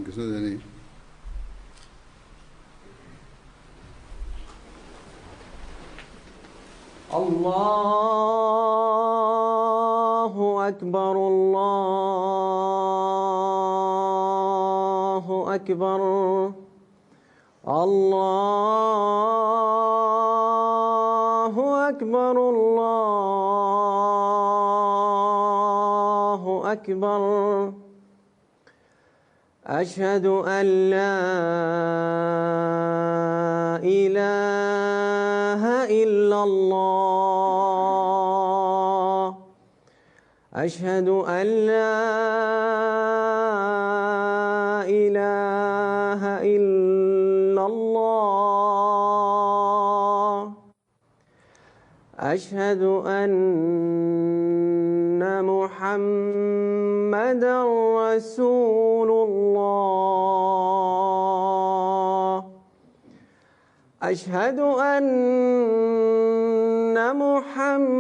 किसने देनी? الله أكبر الله أكبر الله أكبر الله أكبر أشهد أن لا إله إلا الله أشهد أن لا إله إلا الله أشهد أن محمدًا رسول الله أشهد أن محمدًا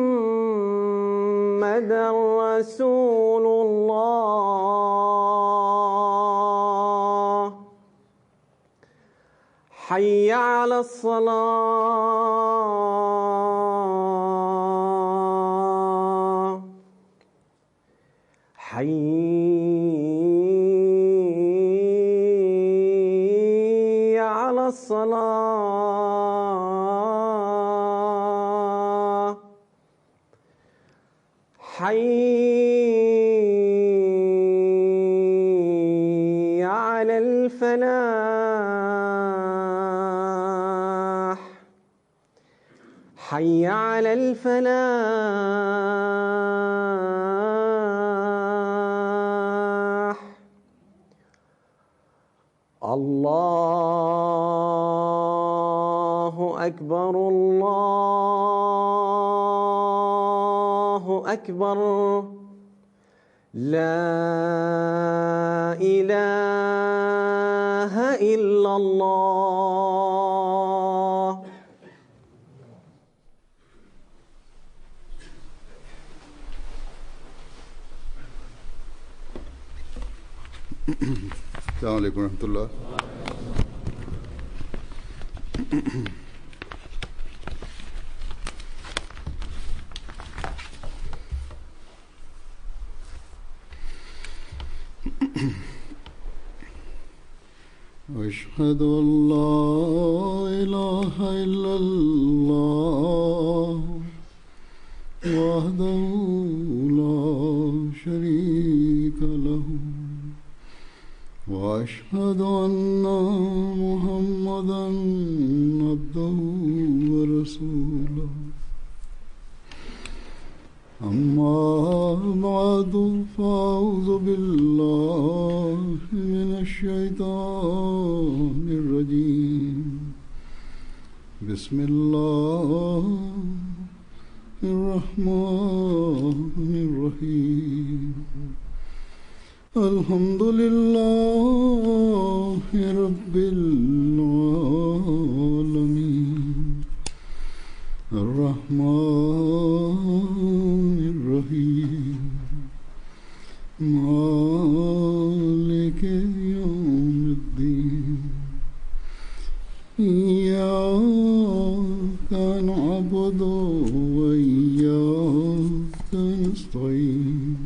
رسول الله حي على الصلاة حي على الصلاة حي على الفلاح حي على الفلاح الله أكبر الله أكبر لا إله إلا الله السلام عليكم ورحمة الله. أشهد أن لا إله إلا الله وحده لا شريك له وأشهد أن محمدًا عبده ورسوله أما بعد فأعوذ بالله من الشيطان الرجيم بسم الله الرحمن الرحيم الحمد لله رب العالمين الرحمن الرحيم مالك يوم الدين إياك نعبد وإياك نستعين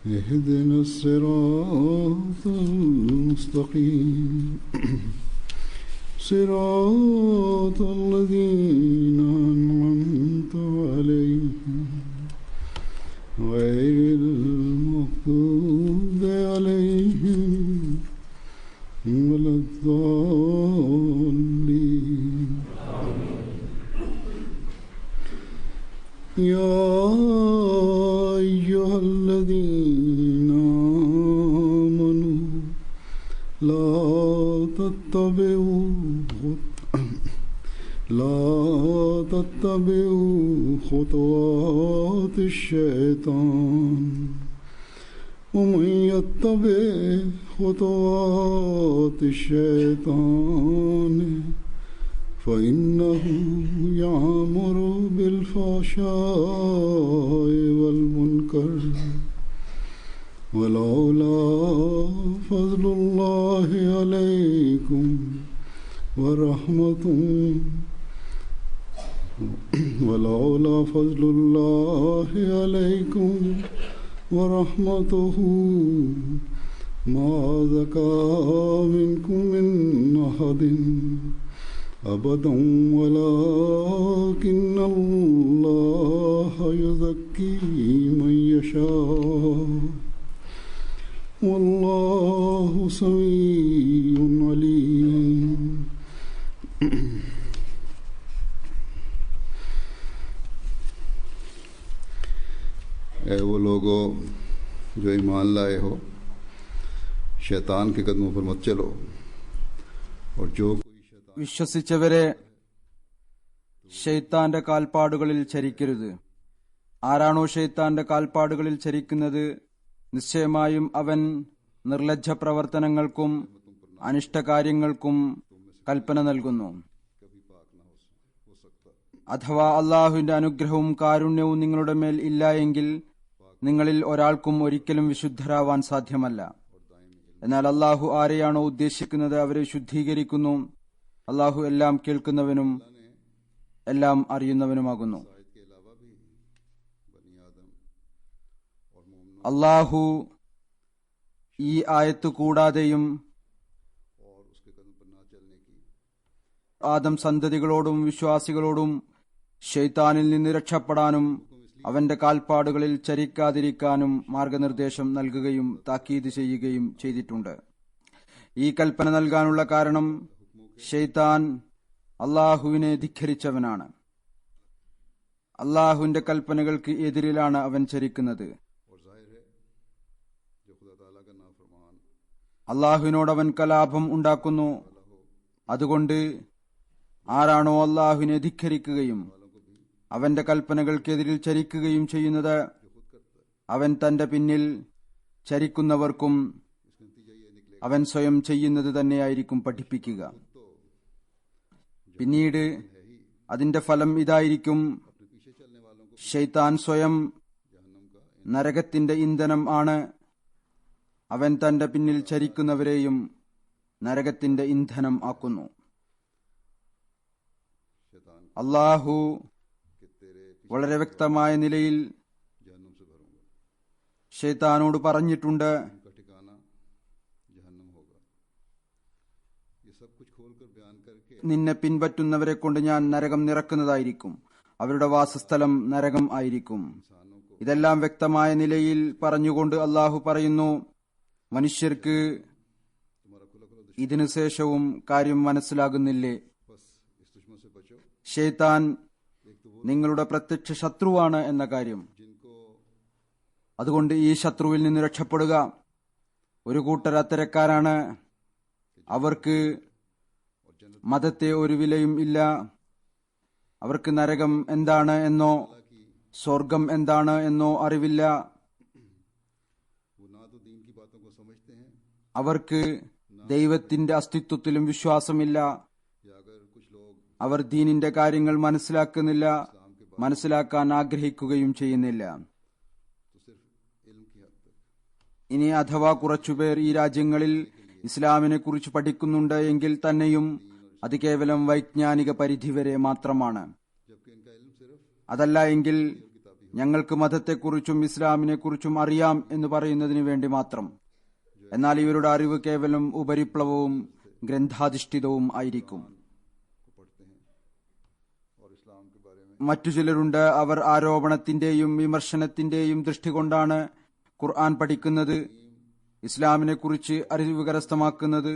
اهدنا الصراط المستقيم صراط الذين أنعمت عليهم غير المغضوب عليهم ولا الضالين يا أيها الذين آمنوا لا تتبعوا خطوات الشيطان ومن يتبع خطوات الشيطان فإنه يأمر بالفحشاء والمنكر ولولا فضل الله عليكم ورحمته ولولا فضل الله عليكم ورحمته ما زكى منكم من أحد أبدا ولكن الله يزكي من يشاء والله سميع عليم. ऐ वो लोगों जो ईमान लाए हो, शैतान के कदमों पर मत चलो, और जो വിശ്വസിച്ചവരെ ഷെയ്ത്താന്റെ കാൽപ്പാടുകളിൽ ചരിക്കരുത്. ആരാണോ ഷെയ്ത്താന്റെ കാൽപ്പാടുകളിൽ ചരിക്കുന്നത്, നിശ്ചയമായും അവൻ നിർലജ്ജ പ്രവർത്തനങ്ങൾക്കും അനിഷ്ടകാര്യങ്ങൾക്കും കൽപ്പന നൽകുന്നു. അഥവാ അള്ളാഹുവിന്റെ അനുഗ്രഹവും കാരുണ്യവും നിങ്ങളുടെ മേൽ ഇല്ല എങ്കിൽ നിങ്ങളിൽ ഒരാൾക്കും ഒരിക്കലും വിശുദ്ധരാവാൻ സാധ്യമല്ല. എന്നാൽ അള്ളാഹു ആരെയാണോ ഉദ്ദേശിക്കുന്നത് അവരെ ശുദ്ധീകരിക്കുന്നു. അള്ളാഹു എല്ലാം കേൾക്കുന്നവനും എല്ലാം അറിയുന്നവനുമാകുന്നു. അള്ളാഹു ഈ ആയത്ത് കൂടാതെയും ആദം സന്തതികളോടും വിശ്വാസികളോടും ശൈത്താനിൽ നിന്ന് രക്ഷപ്പെടാനും അവന്റെ കാൽപ്പാടുകളിൽ ചരിക്കാതിരിക്കാനും മാർഗനിർദ്ദേശം നൽകുകയും താക്കീത് ചെയ്യുകയും ചെയ്തിട്ടുണ്ട്. ഈ കൽപ്പന നൽകാനുള്ള കാരണം ശൈത്താൻ അള്ളാഹുവിനെ ധിക്കരിച്ചവനാണ്. അള്ളാഹുവിന്റെ കൽപ്പനകൾക്ക് എതിരിലാണ് അവൻ ചരിക്കുന്നത്. അള്ളാഹുവിനോടവൻ കലാപം ഉണ്ടാക്കുന്നു. അതുകൊണ്ട് ആരാണോ അള്ളാഹുവിനെ ധിക്കരിക്കുകയും അവന്റെ കൽപ്പനകൾക്കെതിരിൽ ചരിക്കുകയും ചെയ്യുന്നത്, അവൻ തന്റെ പിന്നിൽ ചരിക്കുന്നവർക്കും അവൻ സ്വയം ചെയ്യുന്നത് തന്നെയായിരിക്കും പഠിപ്പിക്കുക. പിന്നീട് അതിന്റെ ഫലം ഇതായിരിക്കും: ശൈത്താൻ സ്വയം നരകത്തിന്റെ ഇന്ധനം ആണ്. അവൻ തന്റെ പിന്നിൽ ചരിക്കുന്നവരെയും നരകത്തിന്റെ ഇന്ധനം ആക്കുന്നു. അള്ളാഹു വളരെ വ്യക്തമായ നിലയിൽ ശൈത്താനോട് പറഞ്ഞിട്ടുണ്ട്, നിന്നെ പിൻപറ്റുന്നവരെ കൊണ്ട് ഞാൻ നരകം നിറക്കുന്നതായിരിക്കും. അവരുടെ വാസസ്ഥലം നരകം ആയിരിക്കും. ഇതെല്ലാം വ്യക്തമായ നിലയിൽ പറഞ്ഞുകൊണ്ട് അള്ളാഹു പറയുന്നു, മനുഷ്യർക്ക് ഇതിനു ശേഷവും കാര്യം മനസ്സിലാകുന്നില്ലേ? ശൈത്താൻ നിങ്ങളുടെ പ്രത്യക്ഷ ശത്രുവാണ് എന്ന കാര്യം. അതുകൊണ്ട് ഈ ശത്രുവിൽ നിന്ന് രക്ഷപ്പെടുക. ഒരു കൂട്ടർ അത്തരക്കാരാണ്. അവർക്ക് മതത്തെ ഒരു വിലയും ഇല്ല. അവർക്ക് നരകം എന്താണ് എന്നോ സ്വർഗം എന്താണ് എന്നോ അറിവില്ല. അവർക്ക് ദൈവത്തിന്റെ അസ്തിത്വത്തിലും വിശ്വാസമില്ല. അവർ ദീനിന്റെ കാര്യങ്ങൾ മനസ്സിലാക്കുന്നില്ല, മനസ്സിലാക്കാൻ ആഗ്രഹിക്കുകയും ചെയ്യുന്നില്ല. ഇനി അഥവാ കുറച്ചുപേർ ഈ രാജ്യങ്ങളിൽ ഇസ്ലാമിനെ കുറിച്ച് പഠിക്കുന്നുണ്ട് എങ്കിൽ തന്നെയും അത് കേവലം വൈജ്ഞാനിക പരിധിവരെ മാത്രമാണ്. അതല്ല എങ്കിൽ ഞങ്ങൾക്ക് മതത്തെക്കുറിച്ചും ഇസ്ലാമിനെക്കുറിച്ചും അറിയാം എന്ന് പറയുന്നതിന് വേണ്ടി മാത്രം. എന്നാൽ ഇവരുടെ അറിവ് കേവലം ഉപരിപ്ലവവും ഗ്രന്ഥാധിഷ്ഠിതവും ആയിരിക്കും. മറ്റു ചിലരുണ്ട്, അവർ ആരോപണത്തിന്റെയും വിമർശനത്തിന്റെയും ദൃഷ്ടി കൊണ്ടാണ് ഖുർആൻ പഠിക്കുന്നത്, ഇസ്ലാമിനെ കുറിച്ച് അറിവ് കരസ്ഥമാക്കുന്നത്.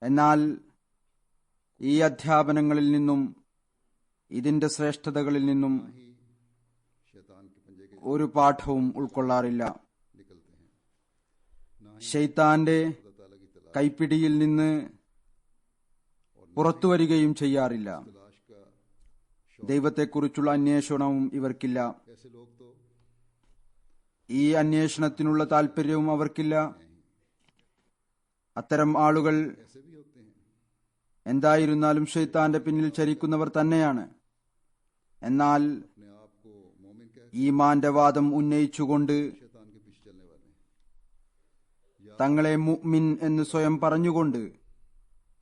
എന്നാൽ ഈ അധ്യാപനങ്ങളിൽ നിന്നും ഇതിന്റെ ശ്രേഷ്ഠതകളിൽ നിന്നും ഒരു പാഠവും ഉൾക്കൊള്ളാറില്ല. ശൈത്താന്റെ കൈപ്പിടിയിൽ നിന്ന് പുറത്തുവരികയും ചെയ്യാറില്ല. ദൈവത്തെക്കുറിച്ചുള്ള അന്വേഷണവും ഇവർക്കില്ല. ഈ അന്വേഷണത്തിനുള്ള താല്പര്യവും അവർക്കില്ല. അത്തരം ആളുകൾ എന്തായിരുന്നാലും ശൈത്താന്റെ പിന്നിൽ ചരിക്കുന്നവർ തന്നെയാണ്. എന്നാൽ ഈമാന്റെ വാദം ഉന്നയിച്ചുകൊണ്ട് തങ്ങളെ മുഅ്മിൻ എന്ന് സ്വയം പറഞ്ഞുകൊണ്ട്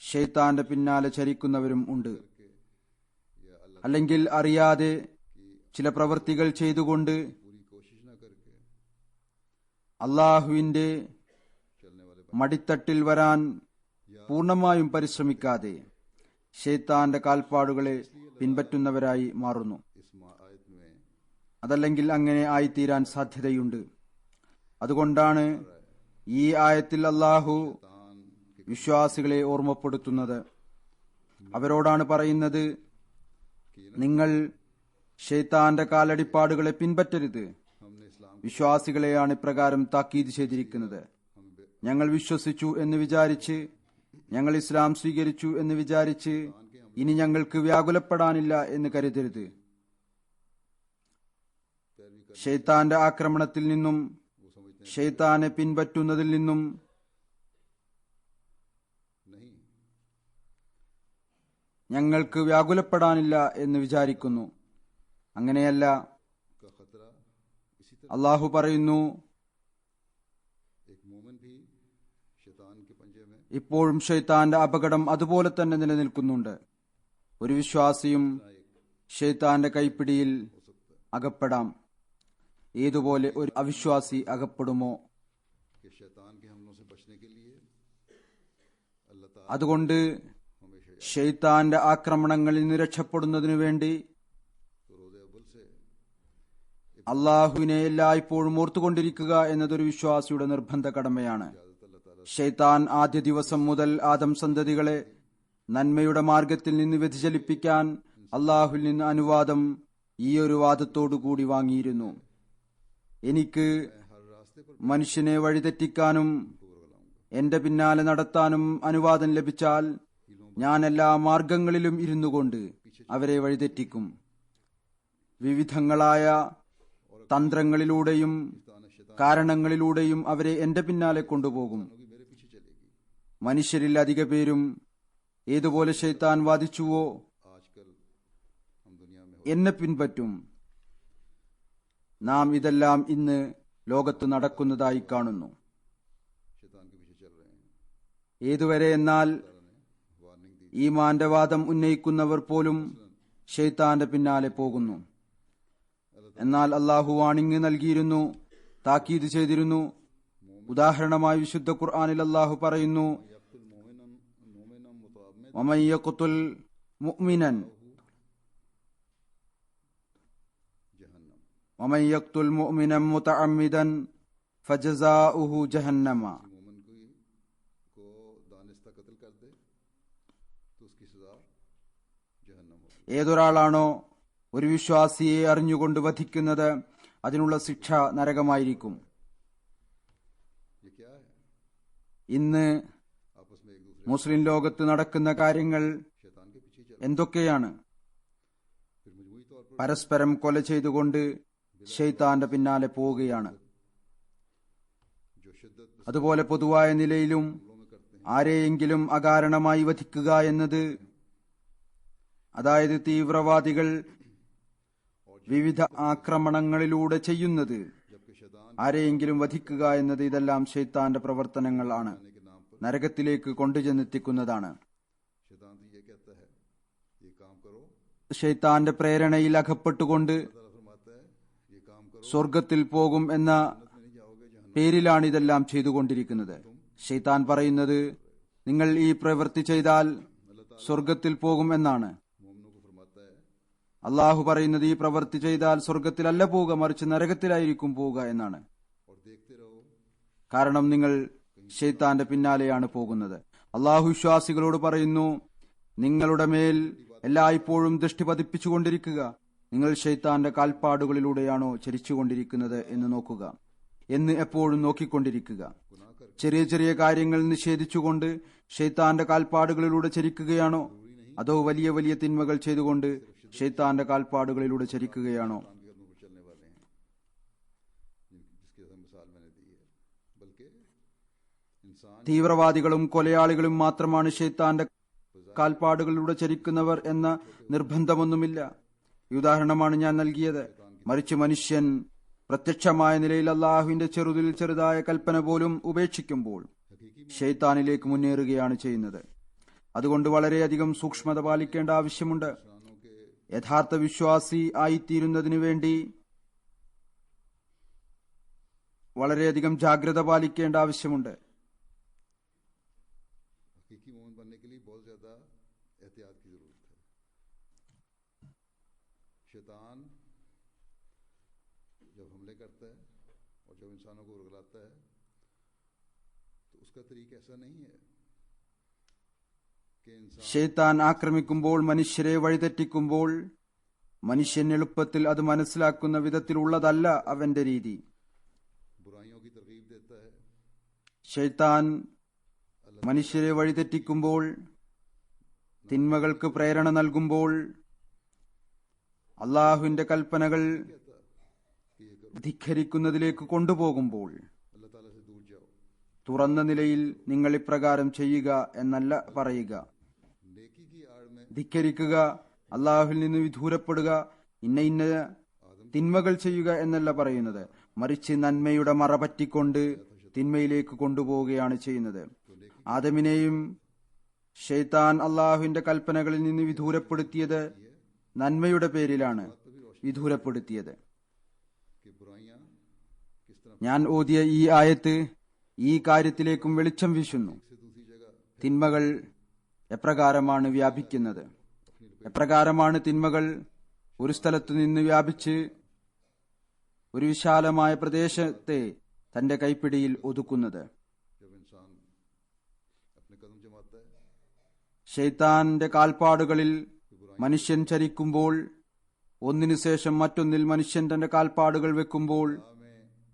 ഷെയ്ത്താന്റെ പിന്നാലെ ചരിക്കുന്നവരും ഉണ്ട്. അല്ലെങ്കിൽ അറിയാതെ ചില പ്രവൃത്തികൾ ചെയ്തുകൊണ്ട് അള്ളാഹുവിന്റെ മടിത്തട്ടിൽ വരാൻ പൂർണ്ണമായും പരിശ്രമിക്കാതെ ഷെയ്ത്താന്റെ കാൽപ്പാടുകളെ പിൻപറ്റുന്നവരായി മാറുന്നു. അതല്ലെങ്കിൽ അങ്ങനെ ആയിത്തീരാൻ സാധ്യതയുണ്ട്. അതുകൊണ്ടാണ് ഈ ആയത്തിൽ അള്ളാഹു വിശ്വാസികളെ ഓർമ്മപ്പെടുത്തുന്നത്. അവരോടാണ് പറയുന്നത്, നിങ്ങൾ ഷെയ്ത്താന്റെ കാലടിപ്പാടുകളെ പിൻപറ്റരുത്. വിശ്വാസികളെയാണ് ഇപ്രകാരം താക്കീത് ചെയ്തിരിക്കുന്നത്. ഞങ്ങൾ വിശ്വസിച്ചു എന്ന് വിചാരിച്ച്, ഞങ്ങൾ ഇസ്ലാം സ്വീകരിച്ചു എന്ന് വിചാരിച്ച് ഇനി ഞങ്ങൾക്ക് വ്യാകുലപ്പെടാനില്ല എന്ന് കരുതരുത്. ഷെയ്ത്താന്റെ ആക്രമണത്തിൽ നിന്നും ഷെയ്ത്താനെ പിൻപറ്റുന്നതിൽ നിന്നും ഞങ്ങൾക്ക് വ്യാകുലപ്പെടാനില്ല എന്ന് വിചാരിക്കുന്നു. അങ്ങനെയല്ല. അള്ളാഹു പറയുന്നു, ഇപ്പോഴും ഷെയ്ത്താന്റെ അപകടം അതുപോലെ തന്നെ നിലനിൽക്കുന്നുണ്ട്. ഒരു വിശ്വാസിയും ഷെയ്ത്താന്റെ കൈപ്പിടിയിൽ അകപ്പെടാം. ഏതുപോലെ ഒരു അവിശ്വാസി അകപ്പെടുമോ? അതുകൊണ്ട് ഷെയ്ത്താന്റെ ആക്രമണങ്ങളിൽ നിന്ന് രക്ഷപ്പെടുന്നതിനു വേണ്ടി അള്ളാഹുവിനെ എല്ലായ്പ്പോഴും ഓർത്തുകൊണ്ടിരിക്കുക എന്നതൊരു വിശ്വാസിയുടെ നിർബന്ധ കടമയാണ്. ഷെയ്ത്താൻ ആദ്യ ദിവസം മുതൽ ആദം സന്തതികളെ നന്മയുടെ മാർഗത്തിൽ നിന്ന് വ്യതിചലിപ്പിക്കാൻ അള്ളാഹുവിൽ നിന്ന് അനുവാദം ഈ ഒരു വാദത്തോടുകൂടി വാങ്ങിയിരുന്നു. എനിക്ക് മനുഷ്യനെ വഴിതെറ്റിക്കാനും എന്റെ പിന്നാലെ നടത്താനും അനുവാദം ലഭിച്ചാൽ ഞാൻ എല്ലാ മാർഗങ്ങളിലും ഇരുന്നുകൊണ്ട് അവരെ വഴിതെറ്റിക്കും. വിവിധങ്ങളായ തന്ത്രങ്ങളിലൂടെയും കാരണങ്ങളിലൂടെയും അവരെ എന്റെ പിന്നാലെ കൊണ്ടുപോകും. മനുഷ്യരിൽ അധിക പേരും ഏതുപോലെ ഷെയ്ത്താൻ വാദിച്ചുവോ എന്നെ പിൻപറ്റും. നാം ഇതെല്ലാം ഇന്ന് ലോകത്ത് നടക്കുന്നതായി കാണുന്നു. ഏതുവരെ എന്നാൽ ഈമാന്റെ വാദം ഉന്നയിക്കുന്നവർ പോലും ഷെയ്ത്താന്റെ പിന്നാലെ പോകുന്നു. എന്നാൽ അള്ളാഹു വാണിംഗ് നൽകിയിരുന്നു, താക്കീത് ചെയ്തിരുന്നു. ഉദാഹരണമായി വിശുദ്ധ ഖുർആനിൽ അള്ളാഹു പറയുന്നു, വമൻ യഖ്തുൽ മുഅ്മിനൻ വമൻ യഖ്തുൽ മുഅ്മിനൻ മുതഅമ്മിദൻ ഫജസാഉഹു ജഹന്നമ. ഏതൊരാളാണോ ഒരു വിശ്വാസിയെ അറിഞ്ഞുകൊണ്ട് വധിക്കുന്നത് അതിനുള്ള ശിക്ഷ നരകമായിരിക്കും. ഇന്ന് മുസ്ലിം ലോകത്ത് നടക്കുന്ന കാര്യങ്ങൾ എന്തൊക്കെയാണ്? പരസ്പരം കൊല ചെയ്തുകൊണ്ട് ഷെയ്ത്താന്റെ പിന്നാലെ പോവുകയാണ്. അതുപോലെ പൊതുവായ നിലയിലും ആരെയെങ്കിലും അകാരണമായി വധിക്കുക എന്നത്, അതായത് തീവ്രവാദികൾ വിവിധ ആക്രമണങ്ങളിലൂടെ ചെയ്യുന്നത്, ആരെയെങ്കിലും വധിക്കുക എന്നത്, ഇതെല്ലാം ഷെയ്ത്താന്റെ പ്രവർത്തനങ്ങളാണ്, നരകത്തിലേക്ക് കൊണ്ടുചെന്നെത്തിക്കുന്നതാണ്. ഷെയ്ത്താന്റെ പ്രേരണയിൽ അകപ്പെട്ടുകൊണ്ട് സ്വർഗത്തിൽ പോകും എന്ന പേരിലാണ് ഇതെല്ലാം ചെയ്തുകൊണ്ടിരിക്കുന്നത്. ഷെയ്ത്താൻ പറയുന്നത്, നിങ്ങൾ ഈ പ്രവൃത്തി ചെയ്താൽ സ്വർഗത്തിൽ പോകും എന്നാണ്. അള്ളാഹു പറയുന്നത്, ഈ പ്രവൃത്തി ചെയ്താൽ സ്വർഗത്തിലല്ല പോവുക, മറിച്ച് നരകത്തിലായിരിക്കും പോവുക എന്നാണ്. കാരണം നിങ്ങൾ ഷെയ്ത്താന്റെ പിന്നാലെയാണ് പോകുന്നത്. അള്ളാഹു വിശ്വാസികളോട് പറയുന്നു, നിങ്ങളുടെ മേൽ എല്ലായ്പ്പോഴും ദൃഷ്ടി പതിപ്പിച്ചുകൊണ്ടിരിക്കുക. നിങ്ങൾ ഷെയ്ത്താന്റെ കാൽപ്പാടുകളിലൂടെയാണോ ചരിച്ചുകൊണ്ടിരിക്കുന്നത് എന്ന് നോക്കുക, എന്ന് എപ്പോഴും നോക്കിക്കൊണ്ടിരിക്കുക. ചെറിയ ചെറിയ കാര്യങ്ങൾ നിഷേധിച്ചുകൊണ്ട് ഷെയ്ത്താന്റെ കാൽപ്പാടുകളിലൂടെ ചരിക്കുകയാണോ, അതോ വലിയ വലിയ തിന്മകൾ ചെയ്തുകൊണ്ട് ഷെയ്ത്താന്റെ കാൽപ്പാടുകളിലൂടെ ചരിക്കുകയാണോ? തീവ്രവാദികളും കൊലയാളികളും മാത്രമാണ് ഷെയ്ത്താന്റെ കാൽപ്പാടുകളിലൂടെ ചരിക്കുന്നവർ എന്ന നിർബന്ധമൊന്നുമില്ല. ഈ ഉദാഹരണമാണ് ഞാൻ നൽകിയത്. മറിച്ച് മനുഷ്യൻ പ്രത്യക്ഷമായ നിലയിൽ അള്ളാഹുവിന്റെ ചെറുതിൽ ചെറുതായ കൽപ്പന പോലും ഉപേക്ഷിക്കുമ്പോൾ ഷെയ്ത്താനിലേക്ക് മുന്നേറുകയാണ് ചെയ്യുന്നത്. അതുകൊണ്ട് വളരെയധികം സൂക്ഷ്മത പാലിക്കേണ്ട ആവശ്യമുണ്ട്. യഥാർത്ഥ വിശ്വാസി ആയിത്തീരുന്നതിനു വേണ്ടി വളരെയധികം ജാഗ്രത പാലിക്കേണ്ട ആവശ്യമുണ്ട്. हकीकी मोमिन बनने के लिए बहुत ज़्यादा एहतियात की ज़रूरत है. शैतान जब हमले करता है और जब इंसानों को उरगलाता है तो उसका तरीका ऐसा नहीं है कि इंसान ഷെയ്ത്താൻ ആക്രമിക്കുമ്പോൾ, മനുഷ്യരെ വഴിതെറ്റിക്കുമ്പോൾ മനുഷ്യൻ എളുപ്പത്തിൽ അത് മനസ്സിലാക്കുന്ന വിധത്തിലുള്ളതല്ല അവന്റെ രീതി. बुराइयों की तरगीब देता है. ഷെയ്ത്താൻ മനുഷ്യരെ വഴിതെറ്റിക്കുമ്പോൾ, തിന്മകൾക്ക് പ്രേരണ നൽകുമ്പോൾ, അള്ളാഹുവിന്റെ കൽപ്പനകൾ ധിഖരിക്കുന്നതിലേക്ക് കൊണ്ടുപോകുമ്പോൾ अल्लाह ताला से दूर जाओ. തുറന്ന നിലയിൽ നിങ്ങൾ ഇപ്രകാരം ചെയ്യുക എന്നല്ല പറയുക. नेकी की आड़ में ധിക്കരിക്കുക, അള്ളാഹുവിൽ നിന്ന് വിദൂരപ്പെടുക, ഇന്ന ഇന്ന തിന്മകൾ ചെയ്യുക എന്നല്ല പറയുന്നത്. മറിച്ച് നന്മയുടെ മറ പറ്റിക്കൊണ്ട് തിന്മയിലേക്ക് കൊണ്ടുപോവുകയാണ് ചെയ്യുന്നത്. ആദമിനെയും ഷെയ്ത്താൻ അള്ളാഹുവിന്റെ കൽപ്പനകളിൽ നിന്ന് വിദൂരപ്പെടുത്തിയത് നന്മയുടെ പേരിലാണ് വിദൂരപ്പെടുത്തിയത്. कि बुराइयां किस तरह ഞാൻ ഓതിയ ഈ ആയത്ത് ഈ കാര്യത്തിലേക്കും വെളിച്ചം വീശുന്നു. से दूसरी जगह തിന്മകൾ എപ്രകാരമാണ് വ്യാപിക്കുന്നത്, എപ്രകാരമാണ് തിന്മകൾ ഒരു സ്ഥലത്തു നിന്ന് വ്യാപിച്ച് ഒരു വിശാലമായ പ്രദേശത്തെ തന്റെ കൈപ്പിടിയിൽ ഒതുക്കുന്നത്. जब इंसान अपने कदम जमाता है ഷെയ്ത്താന്റെ കാൽപ്പാടുകളിൽ മനുഷ്യൻ ചരിക്കുമ്പോൾ, ഒന്നിനു ശേഷം മറ്റൊന്നിൽ മനുഷ്യൻ തന്റെ കാൽപ്പാടുകൾ വെക്കുമ്പോൾ,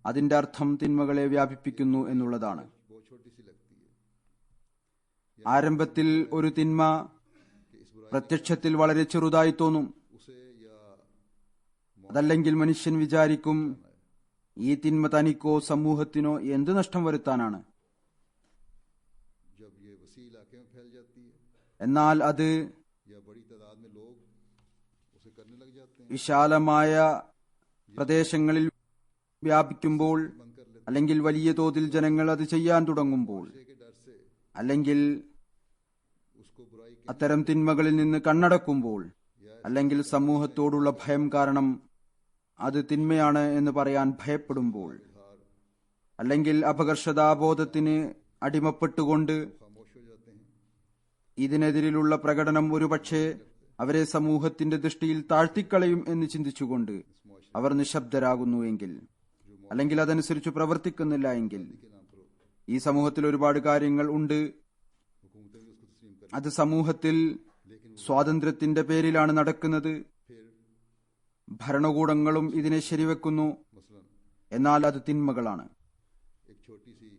അതിന്റെ അർത്ഥം തിന്മകളെ വ്യാപിപ്പിക്കുന്നു എന്നുള്ളതാണ്. बहुत छोटी सी लगती है. ആരംഭത്തിൽ ഒരു തിന്മ പ്രത്യക്ഷത്തിൽ വളരെ ചെറുതായി തോന്നും. उसे या അതല്ലെങ്കിൽ മനുഷ്യൻ വിചാരിക്കും, ഈ തിന്മ തനിക്കോ സമൂഹത്തിനോ എന്ത് നഷ്ടം വരുത്താനാണ്. जब ये वसी इलाके में फैल जाती है എന്നാൽ അത് या बड़ी तादाद में लोग उसे करने लग जाते हैं, വിശാലമായ പ്രദേശങ്ങളിൽ വ്യാപിക്കുമ്പോൾ, അല്ലെങ്കിൽ വലിയ തോതിൽ ജനങ്ങൾ അത് ചെയ്യാൻ തുടങ്ങുമ്പോൾ, के डर से അല്ലെങ്കിൽ उसको बुराई की അത്തരം തിന്മകളിൽ നിന്ന് കണ്ണടക്കുമ്പോൾ, അല്ലെങ്കിൽ സമൂഹത്തോടുള്ള ഭയം കാരണം അത് തിന്മയാണ് എന്ന് പറയാൻ ഭയപ്പെടുമ്പോൾ, അല്ലെങ്കിൽ അപകർഷതാബോധത്തിന് അടിമപ്പെട്ടുകൊണ്ട് खामोश हो जाते हैं. ഇതിനെതിരിലുള്ള പ്രകടനം ഒരുപക്ഷെ അവരെ സമൂഹത്തിന്റെ ദൃഷ്ടിയിൽ താഴ്ത്തിക്കളയും എന്ന് ചിന്തിച്ചുകൊണ്ട് അവർ നിശബ്ദരാകുന്നു എങ്കിൽ, അല്ലെങ്കിൽ അതനുസരിച്ച് പ്രവർത്തിക്കുന്നില്ല എങ്കിൽ, ഈ സമൂഹത്തിൽ ഒരുപാട് കാര്യങ്ങൾ ഉണ്ട്. हुकूमतें भी उसको तस्लीम कर അത് സമൂഹത്തിൽ സ്വാതന്ത്ര്യത്തിന്റെ പേരിലാണ് നടക്കുന്നത്. ഭരണകൂടങ്ങളും ഇതിനെ ശരിവെക്കുന്നു. मसलन എന്നാൽ അത് തിന്മകളാണ്. एक छोटी सी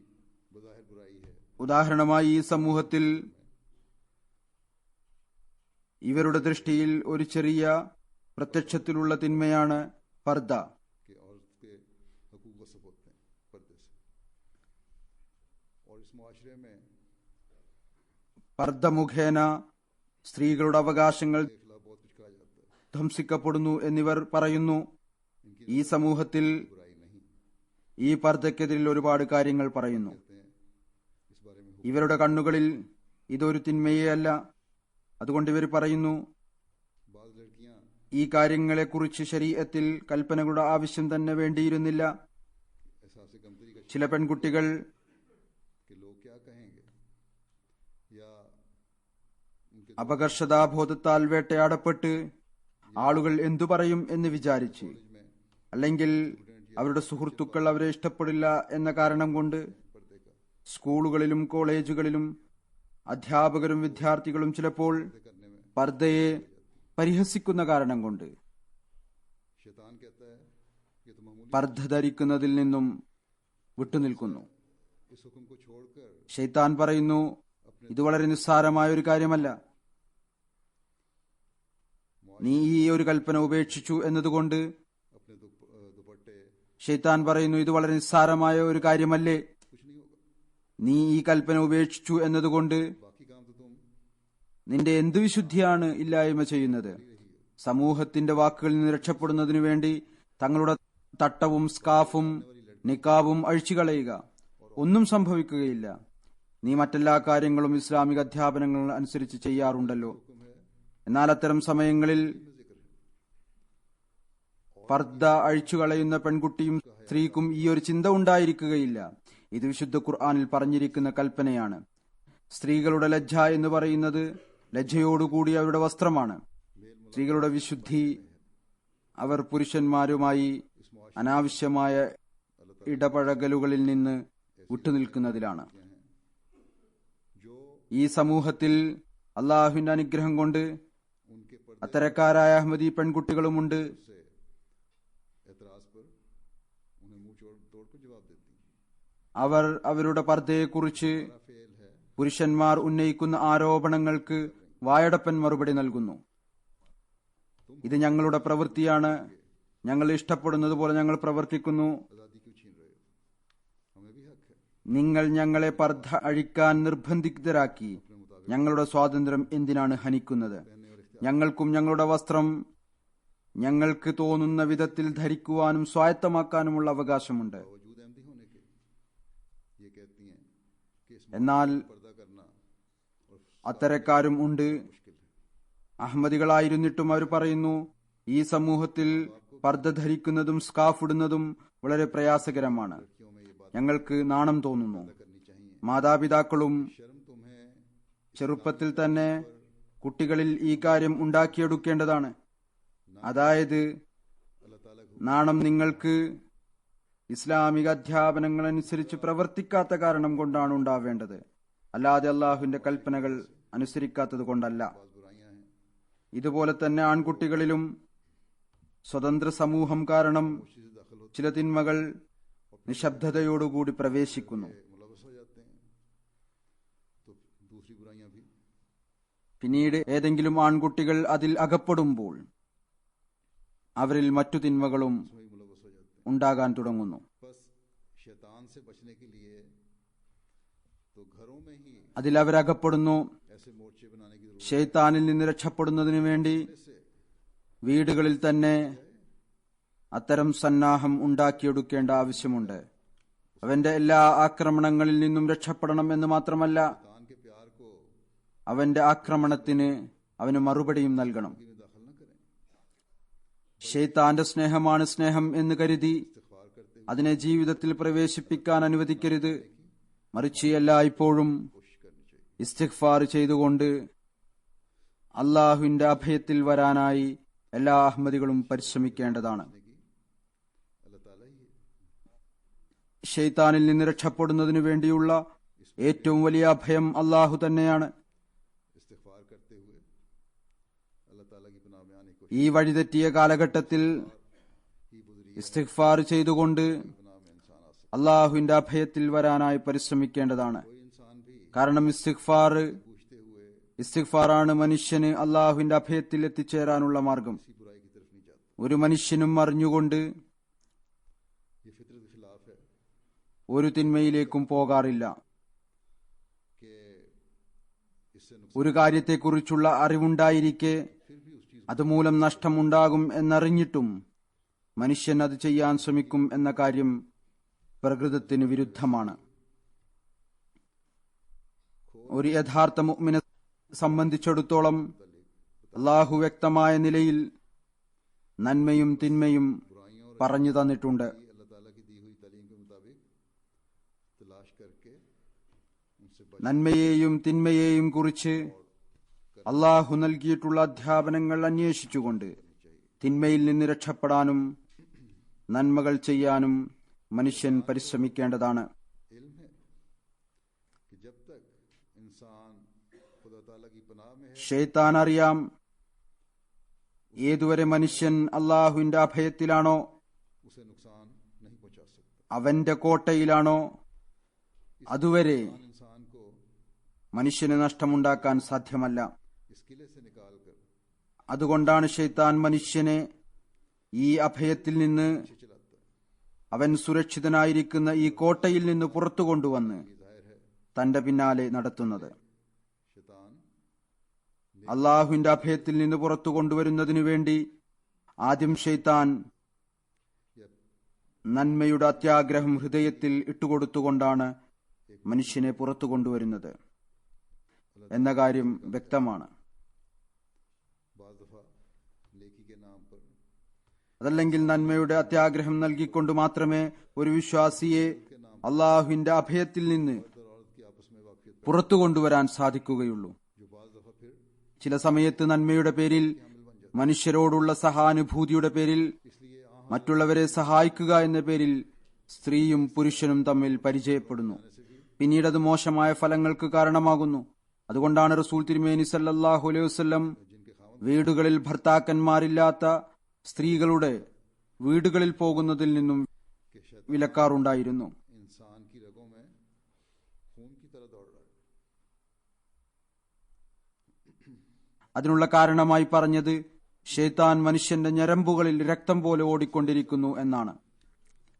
बज़ाहिर बुराई है ഉദാഹരണമായി ഈ സമൂഹത്തിൽ ഇവരുടെ ദൃഷ്ടിയിൽ ഒരു ചെറിയ പ്രത്യക്ഷത്തിലുള്ള തിന്മയാണ് പർദ. कि औरत के हकूक वसफ होते हैं पर्दे से, और इस मुआशरे में പർദ മുഖേന സ്ത്രീകളുടെ അവകാശങ്ങൾ के खिलाफ बहुत कुछ कहा जाता है. ധ്വംസിക്കപ്പെടുന്നു എന്നിവർ പറയുന്നു. ഈ സമൂഹത്തിൽ बुराई नहीं ഈ പർദയ്ക്കെതിരിൽ ഒരുപാട് കാര്യങ്ങൾ പറയുന്നു. कहते हैं. इस बारे में ഇവരുടെ കണ്ണുകളിൽ ഇതൊരു തിന്മയേ അല്ല. അതുകൊണ്ട് ഇവർ പറയുന്നു, बाज़ लड़कियां ഈ കാര്യങ്ങളെക്കുറിച്ച് ശരീഅത്തിൽ കൽപ്പനകളുടെ ആവശ്യം തന്നെ വേണ്ടിയിരുന്നില്ല. एहसास कमतरी का ചില പെൺകുട്ടികൾ कि लोग क्या कहेंगे, या उनके അപകർഷതാബോധത്താൽ വേട്ടയാടപ്പെട്ട് ആളുകൾ എന്തു പറയും എന്ന് വിചാരിച്ച്, में അല്ലെങ്കിൽ അവരുടെ സുഹൃത്തുക്കൾ അവരെ ഇഷ്ടപ്പെടില്ല എന്ന കാരണം കൊണ്ട് पर्दे का സ്കൂളുകളിലും കോളേജുകളിലും അധ്യാപകരും വിദ്യാർത്ഥികളും ചിലപ്പോൾ करने में പർദയെ പരിഹസിക്കുന്ന കാരണം കൊണ്ട് शैतान कहता है कि तो मामूली പർദ ധരിക്കുന്നതിൽ നിന്നും വിട്ടുനിൽക്കുന്നു. इस हुक्म को छोड़कर ഷെയ്ത്താൻ പറയുന്നു, ഇത് വളരെ നിസ്സാരമായ ഒരു കാര്യമല്ല. നീ ഈ ഒരു കൽപ്പന ഉപേക്ഷിച്ചു എന്നതുകൊണ്ട് अपने दुपट्टे ഷെയ്ത്താൻ പറയുന്നു, ഇത് വളരെ നിസ്സാരമായ ഒരു കാര്യമല്ലേ. कुछ नहीं होगा, നീ ഈ കൽപ്പന ഉപേക്ഷിച്ചു എന്നതുകൊണ്ട് बाकी काम तो तुम നിന്റെ എന്ത് വിശുദ്ധിയാണ് ഇല്ലായ്മ ചെയ്യുന്നത്. സമൂഹത്തിന്റെ വാക്കുകളിൽ നിന്ന് രക്ഷപ്പെടുന്നതിനു വേണ്ടി തങ്ങളുടെ തട്ടവും സ്കാഫും നിക്കാബും അഴിച്ചുകളയുക. ഒന്നും സംഭവിക്കുകയില്ല. നീ മറ്റെല്ലാ കാര്യങ്ങളും ഇസ്ലാമിക അധ്യാപനങ്ങൾ അനുസരിച്ച് ചെയ്യാറുണ്ടല്ലോ. എന്നാൽ അത്തരം സമയങ്ങളിൽ പർദ്ദ അഴിച്ചുകളയുന്ന പെൺകുട്ടിയും സ്ത്രീക്കും ഈ ഒരു ചിന്ത ഉണ്ടായിരിക്കുകയില്ല. ഇത് വിശുദ്ധ ഖുർആനിൽ പറഞ്ഞിരിക്കുന്ന കൽപ്പനയാണ്. സ്ത്രീകളുടെ ലജ്ജ എന്ന് പറയുന്നത് ലജ്ജയോടുകൂടി അവരുടെ വസ്ത്രമാണ്. സ്ത്രീകളുടെ വിശുദ്ധി അവർ പുരുഷന്മാരുമായി അനാവശ്യമായ ഇടപഴകലുകളിൽ നിന്ന് വിട്ടുനിൽക്കുന്നതിലാണ്. ഈ സമൂഹത്തിൽ അള്ളാഹുവിന്റെ അനുഗ്രഹം കൊണ്ട് അത്തരക്കാരായ അഹമ്മദി പെൺകുട്ടികളുമുണ്ട്. അവർ അവരുടെ പർദ്ദയെക്കുറിച്ച് പുരുഷന്മാർ ഉന്നയിക്കുന്ന ആരോപണങ്ങൾക്ക് വായടപ്പൻ മറുപടി നൽകുന്നു. ഇത് ഞങ്ങളുടെ പ്രവൃത്തിയാണ്, ഞങ്ങൾ ഇഷ്ടപ്പെടുന്നത് പോലെ ഞങ്ങൾ പ്രവർത്തിക്കുന്നു. നിങ്ങൾ ഞങ്ങളെ പർദ്ദ അഴിക്കാൻ നിർബന്ധിതരാക്കി. ഞങ്ങളുടെ സ്വാതന്ത്ര്യം എന്തിനാണ് ഹനിക്കുന്നത്? ഞങ്ങൾക്കും ഞങ്ങളുടെ വസ്ത്രം ഞങ്ങൾക്ക് തോന്നുന്ന വിധത്തിൽ ധരിക്കുവാനും സ്വായത്തമാക്കാനുമുള്ള അവകാശമുണ്ട്. എന്നാൽ അത്തരക്കാരും ഉണ്ട്. അഹമ്മദികളായിരുന്നിട്ടും അവർ പറയുന്നു, ഈ സമൂഹത്തിൽ പർദ്ദ ധരിക്കുന്നതും സ്കാഫ് ഇടുന്നതും വളരെ പ്രയാസകരമാണ്, ഞങ്ങൾക്ക് നാണം തോന്നുന്നു. മാതാപിതാക്കളും ചെറുപ്പത്തിൽ തന്നെ കുട്ടികളിൽ ഈ കാര്യം ഉണ്ടാക്കിയെടുക്കേണ്ടതാണ്. അതായത് നാണം നിങ്ങൾക്ക് ഇസ്ലാമിക അധ്യാപനങ്ങൾ അനുസരിച്ച് പ്രവർത്തിക്കാത്ത കാരണം കൊണ്ടാണ് ഉണ്ടാവേണ്ടത്, അല്ലാതെ അള്ളാഹുവിന്റെ കൽപ്പനകൾ അനുസരിക്കാത്തത് കൊണ്ടല്ല. ഇതുപോലെ തന്നെ ആൺകുട്ടികളിലും സ്വതന്ത്ര സമൂഹം കാരണം ചില തിന്മകൾ നിശബ്ദതയോടുകൂടി പ്രവേശിക്കുന്നു. പിന്നീട് ഏതെങ്കിലും ആൺകുട്ടികൾ അതിൽ അകപ്പെടുമ്പോൾ അവരിൽ മറ്റു തിന്മകളും ഉണ്ടാകാൻ തുടങ്ങുന്നു. അതിൽ അവരകപ്പെടുന്നു. ശൈത്താനിൽ നിന്ന് രക്ഷപ്പെടുന്നതിനു വേണ്ടി വീടുകളിൽ തന്നെ അത്തരം സന്നാഹം ഉണ്ടാക്കിയെടുക്കേണ്ട ആവശ്യമുണ്ട്. അവന്റെ എല്ലാ ആക്രമണങ്ങളിൽ നിന്നും രക്ഷപ്പെടണം എന്ന് മാത്രമല്ല, അവന്റെ ആക്രമണത്തിന് അവന് മറുപടിയും നൽകണം. ശൈത്താന്റെ സ്നേഹമാണ് സ്നേഹം എന്ന് കരുതി അതിനെ ജീവിതത്തിൽ പ്രവേശിപ്പിക്കാൻ അനുവദിക്കരുത്. മറിച്ച് എല്ലായ്പ്പോഴും ഇസ്തിഗ്ഫാർ ചെയ്തുകൊണ്ട് അള്ളാഹുവിന്റെ അഭയത്തിൽ വരാനായി എല്ലാ അഹമ്മദികളും പരിശ്രമിക്കേണ്ടതാണ്. ശൈത്താനിൽ നിന്ന് രക്ഷപ്പെടുന്നതിനു വേണ്ടിയുള്ള ഏറ്റവും വലിയ അഭയം അള്ളാഹു തന്നെയാണ്. ഈ വഴിതെറ്റിയ കാലഘട്ടത്തിൽ ഇസ്തിഗ്ഫാർ ചെയ്തുകൊണ്ട് അള്ളാഹുവിന്റെ അഭയത്തിൽ വരാനായി പരിശ്രമിക്കേണ്ടതാണ്. കാരണം ഇസ്തിഗ്ഫാറാണ് മനുഷ്യന് അള്ളാഹുവിന്റെ അഭയത്തിൽ എത്തിച്ചേരാനുള്ള മാർഗം. ഒരു മനുഷ്യനും അറിഞ്ഞുകൊണ്ട് ഒരു തിന്മയിലേക്കും പോകാറില്ല. ഒരു കാര്യത്തെക്കുറിച്ചുള്ള അറിവുണ്ടായിരിക്കെ അതുമൂലം നഷ്ടമുണ്ടാകും എന്നറിഞ്ഞിട്ടും മനുഷ്യൻ അത് ചെയ്യാൻ ശ്രമിക്കും എന്ന കാര്യം പ്രകൃതത്തിന് വിരുദ്ധമാണ്. ഒരു യഥാർത്ഥ മുഅ്മിനെ സംബന്ധിച്ചിടത്തോളം അല്ലാഹു വ്യക്തമായ നിലയിൽ നന്മയും തിന്മയും പറഞ്ഞു തന്നിട്ടുണ്ട്. നന്മയെയും തിന്മയെയും കുറിച്ച് അള്ളാഹു നൽകിയിട്ടുള്ള അധ്യാപനങ്ങൾ അന്വേഷിച്ചുകൊണ്ട് തിന്മയിൽ നിന്ന് രക്ഷപ്പെടാനും നന്മകൾ ചെയ്യാനും മനുഷ്യൻ പരിശ്രമിക്കേണ്ടതാണ്. ശൈത്താൻ അറിയാം ഏതുവരെ മനുഷ്യൻ അള്ളാഹുവിന്റെ അഭയത്തിലാണോ, അവന്റെ കോട്ടയിലാണോ, അതുവരെ മനുഷ്യന് നഷ്ടമുണ്ടാക്കാൻ സാധ്യമല്ല. അതുകൊണ്ടാണ് ശൈത്താൻ മനുഷ്യനെ ഈ അഭയത്തിൽ നിന്ന്, അവൻ സുരക്ഷിതനായിരിക്കുന്ന ഈ കോട്ടയിൽ നിന്ന് പുറത്തു കൊണ്ടുവന്ന് തന്റെ പിന്നാലെ നടത്തുന്നത്. അള്ളാഹുവിന്റെ അഭയത്തിൽ നിന്ന് പുറത്തു കൊണ്ടുവരുന്നതിനു വേണ്ടി ആദ്യം ശൈത്താൻ നന്മയുടെ അത്യാഗ്രഹം ഹൃദയത്തിൽ ഇട്ടുകൊടുത്തുകൊണ്ടാണ് മനുഷ്യനെ പുറത്തു കൊണ്ടുവരുന്നത് എന്ന കാര്യം വ്യക്തമാണ്. बाज़ दफ़ा नेकी के नाम पर അതല്ലെങ്കിൽ നന്മയുടെ അത്യാഗ്രഹം നൽകിക്കൊണ്ട് മാത്രമേ ഒരു വിശ്വാസിയെ അള്ളാഹുവിന്റെ അഭയത്തിൽ നിന്ന് പുറത്തു കൊണ്ടുവരാൻ സാധിക്കുകയുള്ളൂ. ചില സമയത്ത് നന്മയുടെ പേരിൽ, മനുഷ്യരോടുള്ള സഹാനുഭൂതിയുടെ പേരിൽ, മറ്റുള്ളവരെ സഹായിക്കുക എന്ന പേരിൽ സ്ത്രീയും പുരുഷനും തമ്മിൽ പരിചയപ്പെടുന്നു. പിന്നീട് അത് മോശമായ ഫലങ്ങൾക്ക് കാരണമാകുന്നു. അതുകൊണ്ടാണ് റസൂൽ തിരുമേനി സല്ലല്ലാഹു അലൈഹി വസല്ലം വീടുകളിൽ ഭർത്താക്കന്മാരില്ലാത്ത സ്ത്രീകളുടെ വീടുകളിൽ പോകുന്നതിൽ നിന്നും വിലക്കാറുണ്ടായിരുന്നു. इंसान की रगों में खून की तरह दौड़ रहा है. അതിനുള്ള കാരണമായി പറഞ്ഞത് ശൈത്താൻ മനുഷ്യന്റെ ഞരമ്പുകളിൽ രക്തം പോലെ ഓടിക്കൊണ്ടിരിക്കുന്നു എന്നാണ്.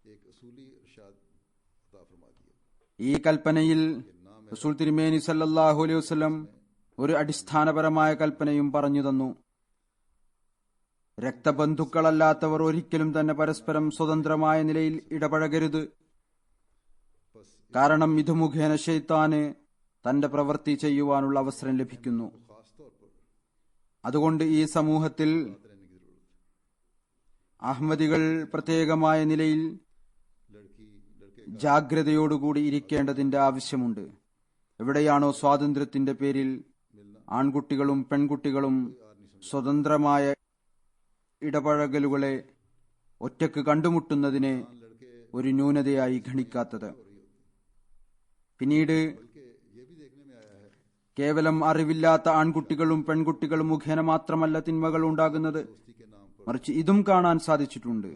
एक असूली इरशाद अता फरमा दिया. ഈ കൽപ്പനയിൽ റസൂൽ തിരുമേനി സല്ലല്ലാഹു അലൈഹി വസല്ലം ഒരു അടിസ്ഥാനപരമായ കൽപ്പനയും പറഞ്ഞു തന്നു. രക്തബന്ധുക്കളല്ലാത്തവർ ഒരിക്കലും തന്നെ പരസ്പരം സ്വതന്ത്രമായ നിലയിൽ ഇടപഴകരുത്. കാരണം ഇത് മുഖേന ശൈത്താന് തന്റെ പ്രവൃത്തി ചെയ്യുവാനുള്ള അവസരം ലഭിക്കുന്നു. അതുകൊണ്ട് ഈ സമൂഹത്തിൽ അഹമ്മദികൾ പ്രത്യേകമായ നിലയിൽ ജാഗ്രതയോടുകൂടി ഇരിക്കേണ്ടതിന്റെ ആവശ്യമുണ്ട്. എവിടെയാണോ സ്വാതന്ത്ര്യത്തിന്റെ പേരിൽ ആൺകുട്ടികളും പെൺകുട്ടികളും സ്വതന്ത്രമായ ഇടപഴകലുകളെ ഒറ്റക്ക് കണ്ടുമുട്ടുന്നതിനെ ഒരു ന്യൂനതയായി ഗണിക്കാത്തത്. പിന്നീട് കേവലം അറിവില്ലാത്ത ആൺകുട്ടികളും പെൺകുട്ടികളും മുഖേന മാത്രമല്ല തിന്മകൾ ഉണ്ടാകുന്നത്, മറിച്ച് ഇതും കാണാൻ സാധിച്ചിട്ടുണ്ട്.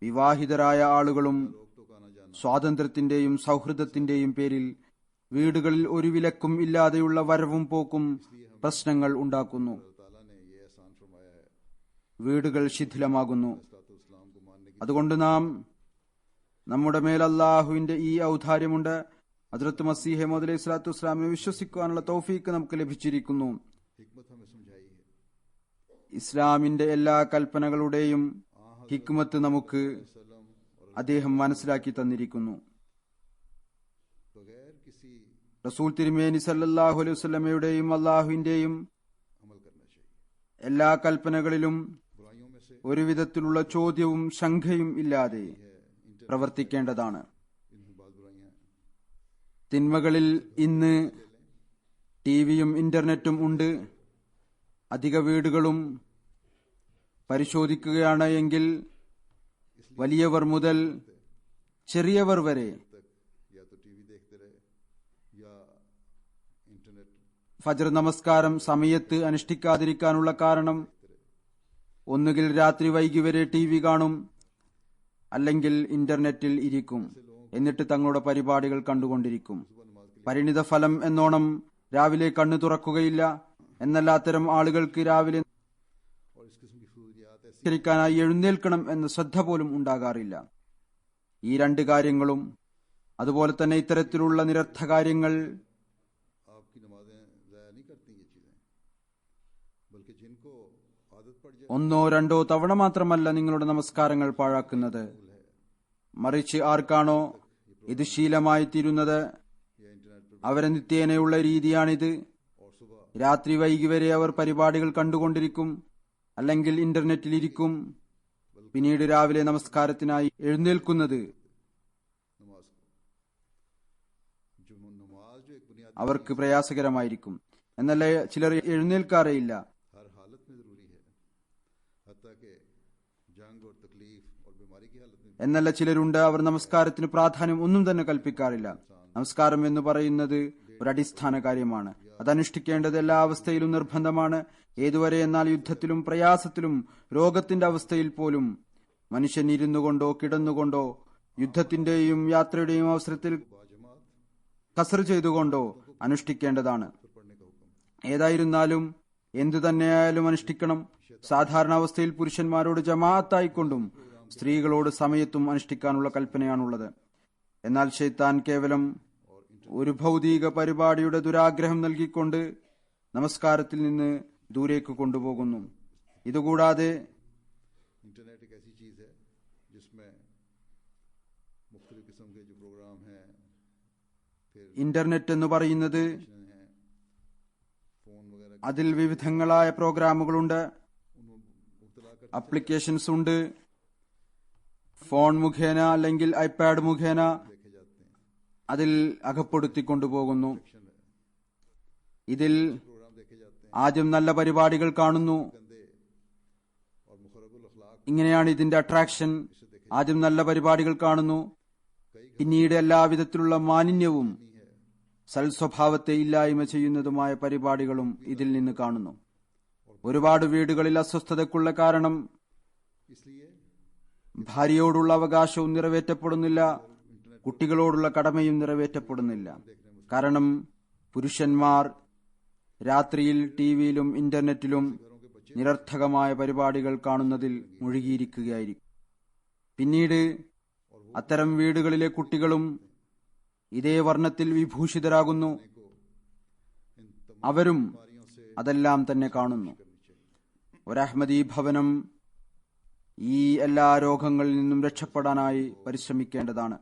വിവാഹിതരായ ആളുകളും സ്വാതന്ത്ര്യത്തിന്റെയും സൗഹൃദത്തിന്റെയും പേരിൽ വീടുകളിൽ ഒരു വിലക്കും ഇല്ലാതെയുള്ള വരവും പോക്കും പ്രശ്നങ്ങൾ ഉണ്ടാക്കുന്നു. വീടുകൾ ശിഥിലമാകുന്നു. അതുകൊണ്ട് നാം നമ്മുടെ മേൽ അല്ലാഹുവിന്റെ ഈ ഔദാര്യമുണ്ട്. ഹദ്റത്ത് മസീഹ് മൗഊദ് അലൈഹി സ്വലാത്തു വസ്സലാമിനെ വിശ്വസിക്കുവാനുള്ള തൗഫീക്ക് നമുക്ക് ലഭിച്ചിരിക്കുന്നു. ഇസ്ലാമിന്റെ എല്ലാ കൽപ്പനകളുടെയും ഹിക്മത്ത് നമുക്ക് അദ്ദേഹം മനസ്സിലാക്കി തന്നിരിക്കുന്നു. റസൂൽ തിരുമേനി സല്ലല്ലാഹു അലൈഹി വസല്ലമയുടെയും അല്ലാഹുവിന്റെയും എല്ലാ കൽപ്പനകളിലും ഒരുവിധത്തിലുള്ള ചോദ്യവും ശങ്കയും ഇല്ലാതെ പ്രവർത്തിക്കേണ്ടതാണ്. തിന്മകളിൽ ഇന്ന് ടിവിയും ഇന്റർനെറ്റും ഉണ്ട്. അധിക വീടുകളും പരിശോധിക്കുകയാണ് എങ്കിൽ വലിയവർ മുതൽ ചെറിയവർ വരെ ഫജ്ർ നമസ്കാരം സമയത്ത് അനുഷ്ഠിക്കാതിരിക്കാനുള്ള കാരണം ഒന്നുകിൽ രാത്രി വൈകി വരെ ടിവി കാണും, അല്ലെങ്കിൽ ഇന്റർനെറ്റിൽ ഇരിക്കും. എന്നിട്ട് തങ്ങളുടെ പരിപാടികൾ കണ്ടുകൊണ്ടിരിക്കും. പരിണിത ഫലം എന്നോണം രാവിലെ കണ്ണു തുറക്കുകയില്ല. എന്നല്ല, അത്തരം ആളുകൾക്ക് രാവിലെ ായി എഴുന്നേൽക്കണം എന്ന ശ്രദ്ധ പോലും ഉണ്ടാകാറില്ല. ഈ രണ്ട് കാര്യങ്ങളും അതുപോലെ തന്നെ ഇത്തരത്തിലുള്ള നിരർത്ഥ കാര്യങ്ങൾ ഒന്നോ രണ്ടോ തവണ മാത്രമല്ല നിങ്ങളുടെ നമസ്കാരങ്ങൾ പാഴാക്കുന്നത്, മറിച്ച് ആർക്കാണോ ഇത് ശീലമായി തീരുന്നത് അവരെ നിത്യേനയുള്ള രീതിയാണിത്. രാത്രി വൈകി വരെ അവർ പരിപാടികൾ കണ്ടുകൊണ്ടിരിക്കും, അല്ലെങ്കിൽ ഇന്റർനെറ്റിലിരിക്കും. പിന്നീട് രാവിലെ നമസ്കാരത്തിനായി എഴുന്നേൽക്കുന്നത് അവർക്ക് പ്രയാസകരമായിരിക്കും. എന്നല്ല, ചിലർ എഴുന്നേൽക്കാറേയില്ല. എന്നല്ല, ചിലരുണ്ട് അവർ നമസ്കാരത്തിന് പ്രാധാന്യം ഒന്നും തന്നെ കൽപ്പിക്കാറില്ല. നമസ്കാരം എന്ന് പറയുന്നത് ഒരു അടിസ്ഥാന കാര്യമാണ്. അത് അനുഷ്ഠിക്കേണ്ടത് എല്ലാ അവസ്ഥയിലും നിർബന്ധമാണ്. ഏതുവരെ എന്നാൽ യുദ്ധത്തിലും പ്രയാസത്തിലും രോഗത്തിന്റെ അവസ്ഥയിൽ പോലും മനുഷ്യൻ ഇരുന്നു കൊണ്ടോ കിടന്നുകൊണ്ടോ യുദ്ധത്തിന്റെയും യാത്രയുടെയും അവസരത്തിൽ കസർ ചെയ്തുകൊണ്ടോ അനുഷ്ഠിക്കേണ്ടതാണ്. ഏതായിരുന്നാലും എന്തു തന്നെയായാലും അനുഷ്ഠിക്കണം. സാധാരണ അവസ്ഥയിൽ പുരുഷന്മാരോട് ജമാഅത്തായിക്കൊണ്ടും സ്ത്രീകളോട് സമയത്തും അനുഷ്ഠിക്കാനുള്ള കൽപ്പനയാണുള്ളത്. എന്നാൽ ശൈത്താൻ കേവലം ഒരു ഭൗതിക പരിപാടിയുടെ ദുരാഗ്രഹം നൽകിക്കൊണ്ട് നമസ്കാരത്തിൽ നിന്ന് ദൂരേക്ക് കൊണ്ടുപോകുന്നു. ഇതുകൂടാതെ मुख्तलिफ किस्म के जो प्रोग्राम हैं, फिर ഇന്റർനെറ്റ് എന്ന് പറയുന്നത് हैं, फोन वगैरह അതിൽ വിവിധങ്ങളായ പ്രോഗ്രാമുകളുണ്ട്, उन मुब्तला कर ആപ്ലിക്കേഷൻസ് ഉണ്ട്. ഫോൺ മുഖേന അല്ലെങ്കിൽ ഐപാഡ് മുഖേന देखे जाते हैं. അതിൽ അകപ്പെടുത്തിക്കൊണ്ടുപോകുന്നു. ഇതിൽ प्रोग्राम देखे जाते हैं, ആദ്യം നല്ല പരിപാടികൾ കാണുന്നു. गंदे और मुखरबुल अखलाक ഇങ്ങനെയാണ് ഇതിന്റെ അട്രാക്ഷൻ. ആദ്യം നല്ല പരിപാടികൾ കാണുന്നു, പിന്നീട് എല്ലാവിധത്തിലുള്ള മാലിന്യവും സൽസ്വഭാവത്തെ ഇല്ലായ്മ ചെയ്യുന്നതുമായ പരിപാടികളും ഇതിൽ നിന്ന് കാണുന്നു. ഒരുപാട് വീടുകളിൽ അസ്വസ്ഥതയ്ക്കുള്ള കാരണം इसलिए ഭാര്യയോടുള്ള അവകാശവും നിറവേറ്റപ്പെടുന്നില്ല, കുട്ടികളോടുള്ള കടമയും നിറവേറ്റപ്പെടുന്നില്ല. കാരണം പുരുഷന്മാർ രാത്രിയിൽ ടിവിയിലും ഇന്റർനെറ്റിലും നിരർത്ഥകമായ പരിപാടികൾ കാണുന്നതിൽ മുഴുകിയിരിക്കുകയായിരിക്കും. പിന്നീട് അത്തരം വീടുകളിലെ കുട്ടികളും ഇതേ വർണ്ണത്തിൽ വിഭൂഷിതരാകുന്നു. അവരും അതെല്ലാം തന്നെ കാണുന്നു. ഒരഹ്മദി ഭവനം ഈ എല്ലാ രോഗങ്ങളിൽ നിന്നും രക്ഷപ്പെടാനായി പരിശ്രമിക്കേണ്ടതാണ്.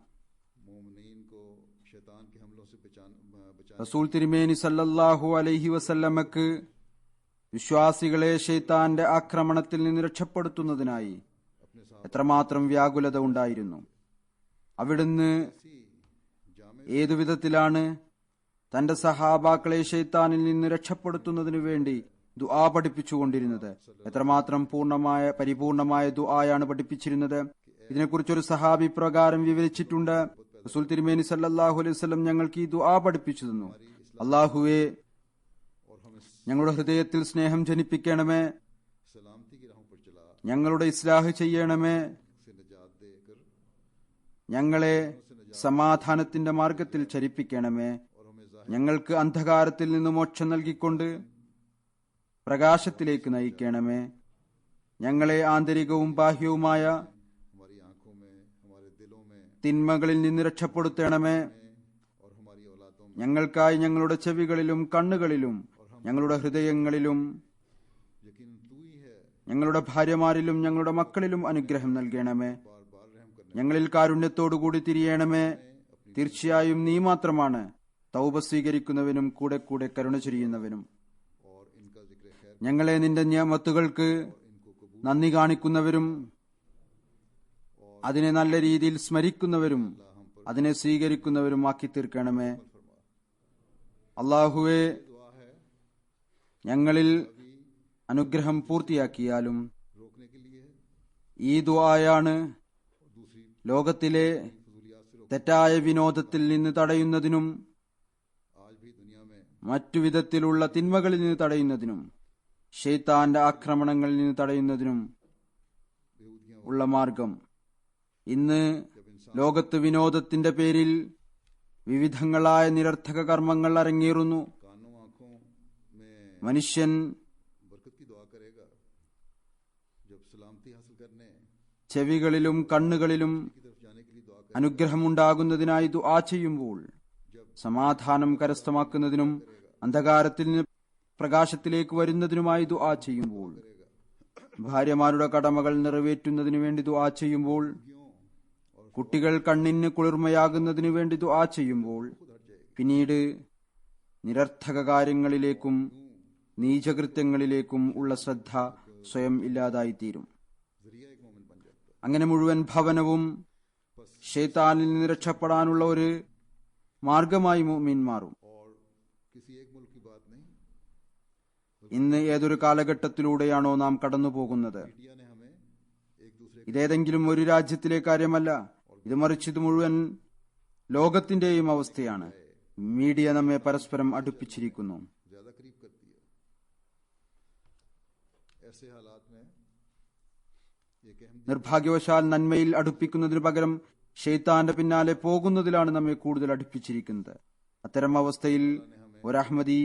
मोमिनीन को शैतान के हमलों से बचाने റസൂൽ തിരുമേനി സല്ലല്ലാഹു അലൈഹി വസല്ലമക്ക് വിശ്വാസികളെ ശൈത്താന്റെ ആക്രമണത്തിൽ നിന്ന് രക്ഷപ്പെടുത്തുന്നതിനായി എത്രമാത്രം വ്യാകുലത ഉണ്ടായിരുന്നു. അവിടുന്ന് ഏതുവിധത്തിലാണ് തന്റെ സഹാബാക്കളെ ശൈത്താനിൽ നിന്ന് രക്ഷപ്പെടുത്തുന്നതിനു വേണ്ടി ദുആ പഠിപ്പിച്ചുകൊണ്ടിരുന്നത്, എത്രമാത്രം പരിപൂർണമായ ദുആയാണ് പഠിപ്പിച്ചിരുന്നത്. ഇതിനെക്കുറിച്ചൊരു സഹാബി പ്രകാരം വിവരിച്ചിട്ടുണ്ട്. റസൂൽ തിരുമേനി സല്ലല്ലാഹു അലൈഹി വസല്ലം ഞങ്ങൾക്ക് ഈ ദുആ പഠിപ്പിച്ചു തന്നു: അല്ലാഹുവേ, ഞങ്ങളുടെ ഹൃദയത്തിൽ സ്നേഹം ജനിപ്പിക്കണമേ, सलामती की राहों पर चला, ഞങ്ങളുടെ ഇസ്ലാഹ് ചെയ്യണമേ, से निजात देकर ഞങ്ങളെ സമാധാനത്തിന്റെ മാർഗത്തിൽ ചരിപ്പിക്കണമേ, ഞങ്ങൾക്ക് അന്ധകാരത്തിൽ നിന്ന് മോക്ഷം നൽകിക്കൊണ്ട് പ്രകാശത്തിലേക്ക് നയിക്കണമേ, ഞങ്ങളെ ആന്തരികവും ബാഹ്യവുമായ हमारी आंखों में, हमारे दिलों में തിന്മകളിൽ നിന്ന് രക്ഷപ്പെടുത്തണമേ, और हमारी औलादों में ഞങ്ങൾക്കായി ഞങ്ങളുടെ ചെവികളിലും കണ്ണുകളിലും ഞങ്ങളുടെ ഹൃദയങ്ങളിലും यकीनन तू ही है, ഞങ്ങളുടെ ഭാര്യമാരിലും ഞങ്ങളുടെ മക്കളിലും അനുഗ്രഹം നൽകണമേ, बार बार रहम करने ഞങ്ങളിൽ കാരുണ്യത്തോടുകൂടി തിരിയണമേ. തീർച്ചയായും നീ മാത്രമാണ് തൗബ സ്വീകരിക്കുന്നവനും കൂടെ കൂടെ കരുണ ചൊരിയുന്നവനും. और इनका जिक्र खैर ഞങ്ങളെ നിന്റെ നിയമത്തുകൾക്ക് നന്ദി കാണിക്കുന്നവരും അതിനെ നല്ല രീതിയിൽ സ്മരിക്കുന്നവരും അതിനെ സ്വീകരിക്കുന്നവരും ആക്കി തീർക്കണമേ. അള്ളാഹുവെ, ഞങ്ങളിൽ അനുഗ്രഹം പൂർത്തിയാക്കിയാലും रोकने के लिए ഈ ദുആയാണ് ലോകത്തിലെ തെറ്റായ വിനോദത്തിൽ നിന്ന് തടയുന്നതിനും आज भी दुनिया में മറ്റു വിധത്തിലുള്ള തിന്മകളിൽ നിന്ന് തടയുന്നതിനും ശൈത്താന്റെ ആക്രമണങ്ങളിൽ നിന്ന് തടയുന്നതിനും ഉള്ള മാർഗം. ഇന്ന് ലോകത്ത് വിനോദത്തിന്റെ പേരിൽ വിവിധങ്ങളായ നിരർത്ഥക കർമ്മങ്ങൾ അരങ്ങേറുന്നു. कानों आंखों में മനുഷ്യൻ बरकत की दुआ करेगा जब सलामती हासिल करने की ചെവികളിലും കണ്ണുകളിലും तरफ जाने के लिए दुआ അനുഗ്രഹമുണ്ടാകുന്നതിനായി ദുആ ചെയ്യുമ്പോൾ, സമാധാനം കരസ്ഥമാക്കുന്നതിനും അന്ധകാരത്തിൽ നിന്ന് പ്രകാശത്തിലേക്ക് വരുന്നതിനുമായി ദുആ ചെയ്യുമ്പോൾ, ഭാര്യമാരുടെ കടമകൾ നിറവേറ്റുന്നതിനു വേണ്ടി ദുആ ചെയ്യുമ്പോൾ, കുട്ടികൾ കണ്ണിന് കുളിർമയാകുന്നതിനു വേണ്ടി ദുആ ചെയ്യുമ്പോൾ, പിന്നീട് നിരർത്ഥക കാര്യങ്ങളിലേക്കും നീചകൃത്യങ്ങളിലേക്കും ഉള്ള ശ്രദ്ധ സ്വയം ഇല്ലാതായിത്തീരും. जरिया एक मोमिन बन जाता है। അങ്ങനെ മുഴുവൻ ഭവനവും ശൈത്താനിൽ നിന്ന് രക്ഷപ്പെടാനുള്ള ഒരു മാർഗമായി മുഅ്മിൻ മാറും. और किसी एक मुल्क की बात नहीं, ഇന്ന് ഏതൊരു കാലഘട്ടത്തിലൂടെയാണോ നാം കടന്നുപോകുന്നത്, मीडिया ने हमें एक दूसरे ഇതേതെങ്കിലും ഒരു രാജ്യത്തിലെ കാര്യമല്ല, ഇത് മറിച്ച് ഇത് മുഴുവൻ ലോകത്തിന്റെയും അവസ്ഥയാണ്. മീഡിയ നമ്മെ പരസ്പരം അടുപ്പിച്ചിരിക്കുന്നു. ज्यादा करीब करती है। ऐसे हालात में ये कि हम നിർഭാഗ്യവശാൽ നന്മയിൽ അടുപ്പിക്കുന്നതിനു പകരം ഷെയ്ത്താന്റെ പിന്നാലെ പോകുന്നതിലാണ് നമ്മെ കൂടുതൽ അടുപ്പിച്ചിരിക്കുന്നത്. അത്തരം അവസ്ഥയിൽ ഒരഹ്മദി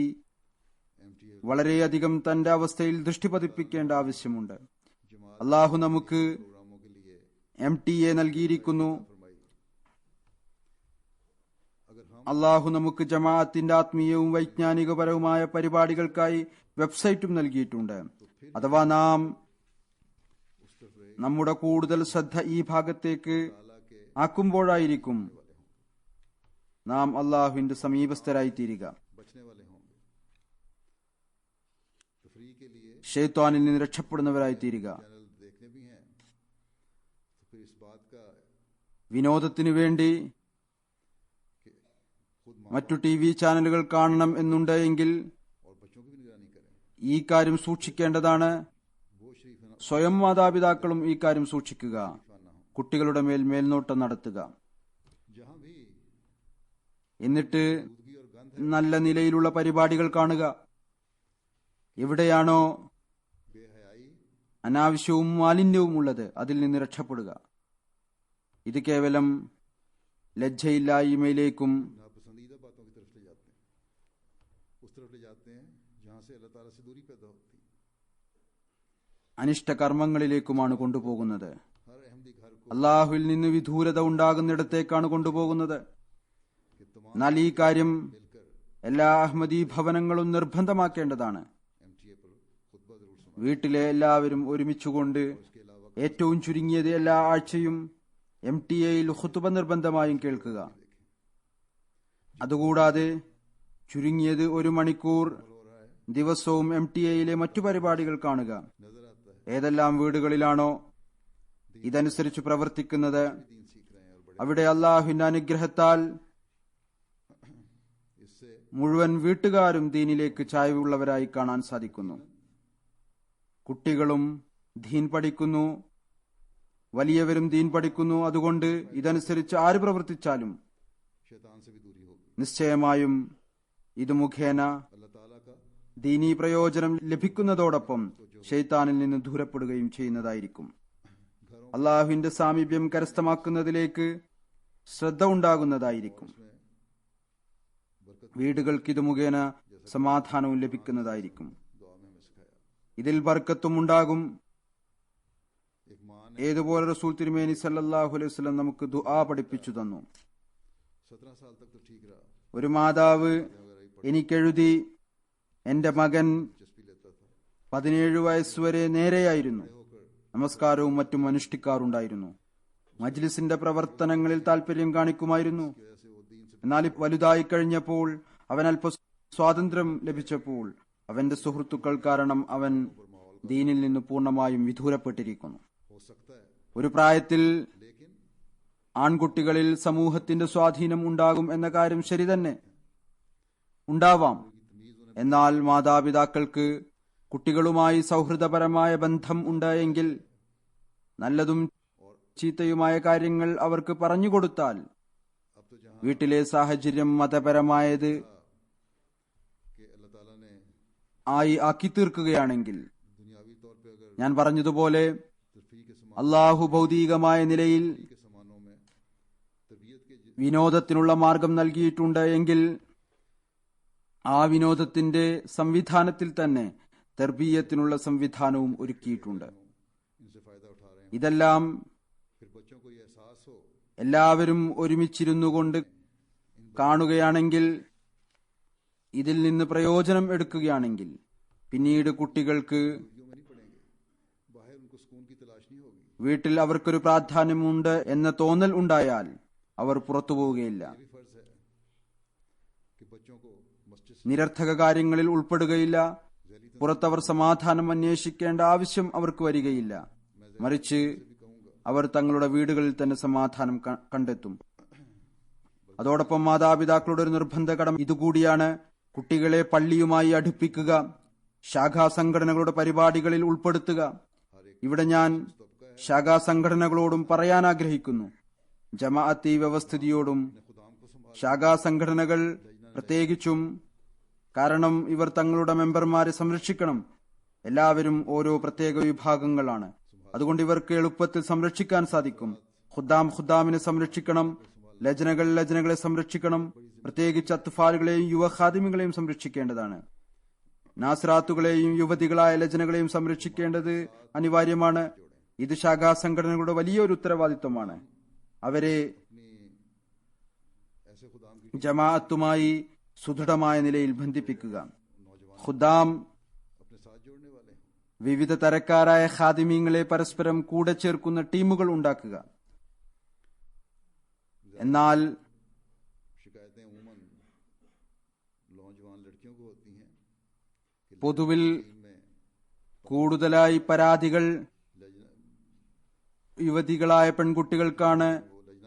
വളരെയധികം തന്റെ അവസ്ഥയിൽ ദൃഷ്ടി പതിപ്പിക്കേണ്ട ആവശ്യമുണ്ട്. അള്ളാഹു നമുക്ക് प्रोग्रामों के लिए MTA നൽകിയിരിക്കുന്നു. फरमाई, अगर हम അള്ളാഹു നമുക്ക് ജമാഅത്തിന്റെ ആത്മീയവും വൈജ്ഞാനികപരവുമായ പരിപാടികൾക്കായി വെബ്സൈറ്റും നൽകിയിട്ടുണ്ട്. അഥവാ നാം നമ്മുടെ കൂടുതൽ ശ്രദ്ധ ഈ ഭാഗത്തേക്ക് ആക്കുമ്പോഴായിരിക്കും നാം അള്ളാഹുവിന്റെ സമീപസ്ഥരായി തീരുക. बचने वाले होंगे। तफरीह के लिए ഷെയ്ത്താനിൽ നിന്ന് രക്ഷപ്പെടുന്നവരായി തീരുക. चैनल देखने भी हैं तो फिर इस बात का വിനോദത്തിനു വേണ്ടി खुद മറ്റു TV ചാനലുകൾ കാണണം എന്നുണ്ട് എങ്കിൽ और बच्चों की भी निगरानी करें। ഈ കാര്യം സൂക്ഷിക്കേണ്ടതാണ്. वो शरीफ ना സ്വയം മാതാപിതാക്കളും ഈ കാര്യം സൂക്ഷിക്കുക. हो। കുട്ടികളുടെ മേൽ മേൽനോട്ടം നടത്തുക. जहां भी എന്നിട്ട് दूधगी और गंध നല്ല നിലയിലുള്ള പരിപാടികൾ കാണുക. എവിടെയാണോ बेहयाई അനാവശ്യവും മാലിന്യവും ഉള്ളത് അതിൽ നിന്ന് രക്ഷപ്പെടുക. ഇത് കേവലം ലജ്ജയില്ലായ്മയിലേക്കും नापसंदीदा बातों की तरफ ले जाते हैं, उस तरफ ले जाते हैं जहां से अल्लाह ताला से दूरी पैदा होती है। അനിഷ്ട കർമ്മങ്ങളിലേക്കുമാണ് കൊണ്ടുപോകുന്നത്. हर अहमदी घर को അള്ളാഹുവിൽ നിന്ന് വിദൂരത ഉണ്ടാകുന്നിടത്തേക്കാണ് കൊണ്ടുപോകുന്നത്. कि तमाम എന്നാൽ ഈ കാര്യം मिलकर എല്ലാ അഹമ്മദി ഭവനങ്ങളും നിർബന്ധമാക്കേണ്ടതാണ്. MTA पर खुतबा जरूर सुना। വീട്ടിലെ എല്ലാവരും ഒരുമിച്ചുകൊണ്ട് इसके अलावा ഏറ്റവും ചുരുങ്ങിയത് എല്ലാ ആഴ്ചയും MTA-യിൽ ഖുതുബ നിർബന്ധമായും കേൾക്കുക. അതുകൂടാതെ ചുരുങ്ങിയത് 1 മണിക്കൂർ हो रहा है, ദിവസവും MTA-യിലെ മറ്റു പരിപാടികൾ കാണുക. नजर आता है ഏതെല്ലാം വീടുകളിലാണോ ഇതനുസരിച്ച് പ്രവർത്തിക്കുന്നത് दीन सीख रहे हैं और बड़े അവിടെ അള്ളാഹുവിന്റെ അനുഗ്രഹത്താൽ इससे മുഴുവൻ വീട്ടുകാരും ദീനിലേക്ക് ചായ്വുള്ളവരായി കാണാൻ സാധിക്കുന്നു. കുട്ടികളും ദീൻ പഠിക്കുന്നു, വലിയവരും ദീൻ പഠിക്കുന്നു. അതുകൊണ്ട് ഇതനുസരിച്ച് ആര് പ്രവർത്തിച്ചാലും शैतान से भी दूरी होगी। നിശ്ചയമായും ഇത് മുഖേന अल्लाह ताला का ദീനീ പ്രയോജനം ലഭിക്കുന്നതോടൊപ്പം ഷെയ്ത്താനിൽ നിന്ന് ദൂരപ്പെടുകയും ചെയ്യുന്നതായിരിക്കും. അള്ളാഹുവിന്റെ സാമീപ്യം കരസ്ഥമാക്കുന്നതിലേക്ക് ശ്രദ്ധ ഉണ്ടാകുന്നതായിരിക്കും. വീടുകൾക്ക് ഇത് മുഖേന സമാധാനവും ലഭിക്കുന്നതായിരിക്കും. दुआ में हमें सिखाया। ഇതിൽ ബർക്കത്തും ഉണ്ടാകും. एक माँ ने ഏതുപോലെ റസൂൽ തിരുമേനി സല്ലല്ലാഹു അലൈഹി വസല്ലം നമുക്ക് ദുആ പഠിപ്പിച്ചു തന്നു. 17 साल तक तो ठीक रहा, ഒരു മാതാവ് എനിക്കെഴുതി, എന്റെ മകൻ दिलचस्पी लेता था, 17 വയസ്സുവരെ നേരെയായിരുന്നു, നമസ്കാരവും മറ്റും അനുഷ്ഠിക്കാറുണ്ടായിരുന്നു, മജ്ലിസിന്റെ പ്രവർത്തനങ്ങളിൽ താല്പര്യം കാണിക്കുമായിരുന്നു. वैसे वो दीन से എന്നാൽ വലുതായി കഴിഞ്ഞപ്പോൾ, അവൻ അല്പ സ്വാതന്ത്ര്യം ലഭിച്ചപ്പോൾ അവന്റെ സുഹൃത്തുക്കൾ കാരണം അവൻ ദീനിൽ നിന്ന് പൂർണ്ണമായും വിദൂരപ്പെട്ടിരിക്കുന്നു. हो सकता है, ഒരു പ്രായത്തിൽ लेकिन ആൺകുട്ടികളിൽ സമൂഹത്തിന്റെ സ്വാധീനം ഉണ്ടാകും എന്ന കാര്യം ശരി തന്നെ, ഉണ്ടാവാം. എന്നാൽ മാതാപിതാക്കൾക്ക് കുട്ടികളുമായി സൗഹൃദപരമായ ബന്ധം ഉണ്ടായെങ്കിൽ, നല്ലതും ചീത്തയുമായ കാര്യങ്ങൾ അവർക്ക് പറഞ്ഞുകൊടുത്താൽ, अब तो जहाँ വീട്ടിലെ സാഹചര്യം മതപരമായത് के अल्लाह ताला ने ആയി ആക്കി തീർക്കുകയാണെങ്കിൽ, दुनियावी तौर पे अगर ഞാൻ പറഞ്ഞതുപോലെ तरफी के അള്ളാഹു ഭൗതികമായ നിലയിൽ समानों में तरबियत के വിനോദത്തിനുള്ള മാർഗം നൽകിയിട്ടുണ്ട് എങ്കിൽ, ആ വിനോദത്തിന്റെ സംവിധാനത്തിൽ തന്നെ തർബീയത്തിനുള്ള സംവിധാനവും ഒരുക്കിയിട്ടുണ്ട്. इनसे फायदा उठा रहे हैं, ഇതെല്ലാം फिर बच्चों को ये एहसास हो എല്ലാവരും ഒരുമിച്ചിരുന്നു കൊണ്ട് കാണുകയാണെങ്കിൽ, ഇതിൽ നിന്ന് പ്രയോജനം എടുക്കുകയാണെങ്കിൽ, പിന്നീട് കുട്ടികൾക്ക് वीडियो में नहीं पढ़ेंगे, बाहर उनको सुकून की तलाश नहीं होगी। വീട്ടിൽ അവർക്കൊരു പ്രാധാന്യമുണ്ട് എന്ന തോന്നൽ ഉണ്ടായാൽ അവർ പുറത്തു പോവുകയില്ല. ये भी फर्ज है कि बच्चों को मस्जिद से നിരർത്ഥക കാര്യങ്ങളിൽ ഉൾപ്പെടുകയില്ല. പുറത്തവർ സമാധാനം അന്വേഷിക്കേണ്ട ആവശ്യം അവർക്ക് വരികയില്ല. മറിച്ച് അവർ തങ്ങളുടെ വീടുകളിൽ തന്നെ സമാധാനം കണ്ടെത്തും. അതോടൊപ്പം മാതാപിതാക്കളുടെ ഒരു നിർബന്ധ കടമ ഇതുകൂടിയാണ്: കുട്ടികളെ പള്ളിയുമായി അടുപ്പിക്കുക, ശാഖാ സംഘടനകളുടെ പരിപാടികളിൽ ഉൾപ്പെടുത്തുക. ഇവിടെ ഞാൻ ശാഖാ സംഘടനകളോടും പറയാൻ ആഗ്രഹിക്കുന്നു, ജമാഅത്തി വ്യവസ്ഥിതിയോടും. ശാഖാ സംഘടനകൾ പ്രത്യേകിച്ചും, കാരണം ഇവർ തങ്ങളുടെ മെമ്പർമാരെ സംരക്ഷിക്കണം. എല്ലാവരും ഓരോ പ്രത്യേക വിഭാഗങ്ങളാണ്. അതുകൊണ്ട് ഇവർക്ക് എളുപ്പത്തിൽ സംരക്ഷിക്കാൻ സാധിക്കും. ഖുദ്ദാമിനെ സംരക്ഷിക്കണം, ലജ്നകളെ സംരക്ഷിക്കണം. പ്രത്യേകിച്ച് അത്ഫാലുകളെയും യുവ ഖാദിമികളെയും സംരക്ഷിക്കേണ്ടതാണ്. നാസ്രാത്തുകളെയും യുവതികളായ ലജ്നകളെയും സംരക്ഷിക്കേണ്ടത് അനിവാര്യമാണ്. ഇത് ശാഖാ സംഘടനകളുടെ വലിയൊരു ഉത്തരവാദിത്വമാണ്. അവരെ ऐसे खुदाम की ജമാഅത്തുമായി സുദൃഢമായ നിലയിൽ ബന്ധിപ്പിക്കുക. ഖുദ്ദാം अपने साथ जोड़ने वाले हैं। വിവിധ തരക്കാരായ ഖാദിമീങ്ങളെ പരസ്പരം കൂടെ ചേർക്കുന്ന ടീമുകൾ ഉണ്ടാക്കുക. എന്നാൽ शिकायतें उमूमन नौजवान लड़कियों को होती हैं कि പൊതുവിൽ में കൂടുതലായി പരാതികൾ യുവതികളായ പെൺകുട്ടികൾക്കാണ്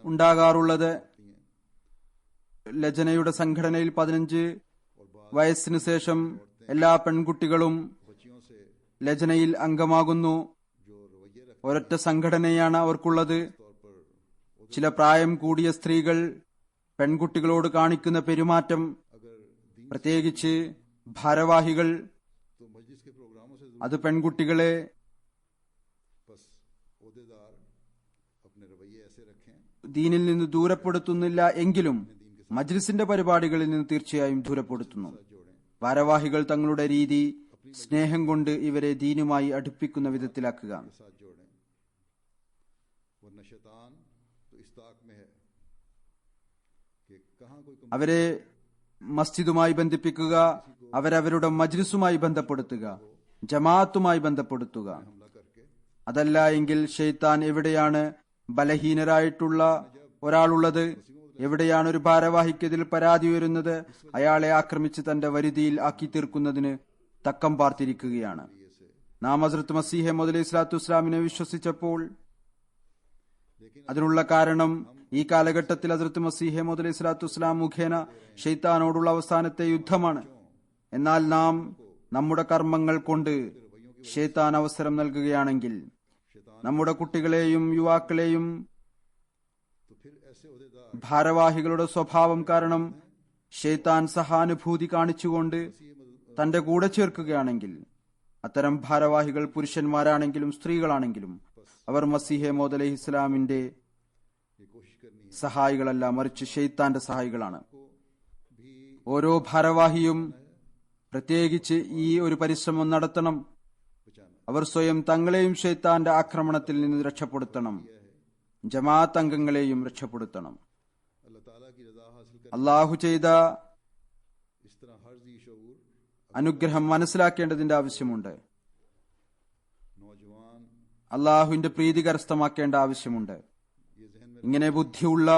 ഉണ്ടാകാറുള്ളത്. ലജനയുടെ സംഘടനയിൽ 15 വയസ്സിന് ശേഷം എല്ലാ പെൺകുട്ടികളും बच्चियों से ലജനയിൽ അംഗമാകുന്നു. जो रवैये रख ഒരൊറ്റ സംഘടനയാണ് അവർക്കുള്ളത്. तौर पर ചില പ്രായം കൂടിയ സ്ത്രീകൾ പെൺകുട്ടികളോട് കാണിക്കുന്ന പെരുമാറ്റം, अगर दीन പ്രത്യേകിച്ച് ഭാരവാഹികൾ, तो मस्जिद के प्रोग्रामों से അത് പെൺകുട്ടികളെ बस ओहदेदार अपने रवैये ऐसे रखें ദീനിൽ നിന്ന് ദൂരപ്പെടുത്തുന്നില്ല എങ്കിലും മജ്ലിസിന്റെ പരിപാടികളിൽ നിന്ന് തീർച്ചയായും ദൂരപ്പെടുത്തുന്നു. ഭാരവാഹികൾ തങ്ങളുടെ രീതി സ്നേഹം കൊണ്ട് ഇവരെ ദീനുമായി അടുപ്പിക്കുന്ന വിധത്തിലാക്കുക. साथ जोड़ें, वरना शैतान तो इस ताक में है कि कहाँ कोई അവരെ മസ്ജിദുമായി ബന്ധിപ്പിക്കുക, അവരവരുടെ മജ്ലിസുമായി ബന്ധപ്പെടുത്തുക, ജമാഅത്തുമായി ബന്ധപ്പെടുത്തുക. हमला करके അതല്ല എങ്കിൽ ഷെയ്ത്താൻ എവിടെയാണ് ബലഹീനരായിട്ടുള്ള ഒരാളുള്ളത്, എവിടെയാണ് ഒരു ഭാരവാഹിക്കെതിൽ പരാതി വരുന്നത്, അയാളെ ആക്രമിച്ച് തന്റെ വരുതിയിൽ ആക്കി തീർക്കുന്നതിന് തക്കം പാർത്തിരിക്കുകയാണ്. നാം ഹസ്രത്ത് മസീഹ് മൗഊദ് അലൈഹി സ്വലാത്തു വസ്സലാമിനെ വിശ്വസിച്ചപ്പോൾ അതിനുള്ള കാരണം ഈ കാലഘട്ടത്തിൽ ഹസ്രത്ത് മസീഹ് മൗഊദ് അലൈഹി സ്വലാത്തു വസ്സലാം മുഖേന ഷെയ്ത്താനോടുള്ള അവസാനത്തെ യുദ്ധമാണ്. എന്നാൽ നാം നമ്മുടെ കർമ്മങ്ങൾ കൊണ്ട് ഷെയ്ത്താൻ അവസരം നൽകുകയാണെങ്കിൽ നമ്മുടെ കുട്ടികളെയും യുവാക്കളെയും तो फिर ऐसे ओहदेदार ഭാരവാഹികളുടെ സ്വഭാവം കാരണം ഷെയ്ത്താൻ സഹാനുഭൂതി കാണിച്ചുകൊണ്ട് തന്റെ കൂടെ ചേർക്കുകയാണെങ്കിൽ അത്തരം ഭാരവാഹികൾ പുരുഷന്മാരാണെങ്കിലും സ്ത്രീകളാണെങ്കിലും അവർ മസീഹെ മൗഊദ് അലൈഹി ഇസ്ലാമിന്റെ ये कोशिश करनी है സഹായികളല്ല, മറിച്ച് ഷെയ്ത്താന്റെ സഹായികളാണ്. भी ഓരോ ഭാരവാഹിയും പ്രത്യേകിച്ച് ഈ ഒരു പരിശ്രമം നടത്തണം. बचाना അവർ സ്വയം തങ്ങളെയും ഷെയ്ത്താന്റെ ആക്രമണത്തിൽ നിന്ന് രക്ഷപ്പെടുത്തണം, ജമാഅത്ത് അംഗങ്ങളെയും രക്ഷപ്പെടുത്തണം. अल्लाह ताला की रजा हासिल कर അള്ളാഹു ചെയ്ത इस तरह हर जी शऊर അനുഗ്രഹം മനസ്സിലാക്കേണ്ടതിന്റെ ആവശ്യമുണ്ട്. नौजवान അള്ളാഹുവിന്റെ പ്രീതി കരസ്ഥമാക്കേണ്ട ആവശ്യമുണ്ട്. ये जहन में ഇങ്ങനെ ബുദ്ധിയുള്ള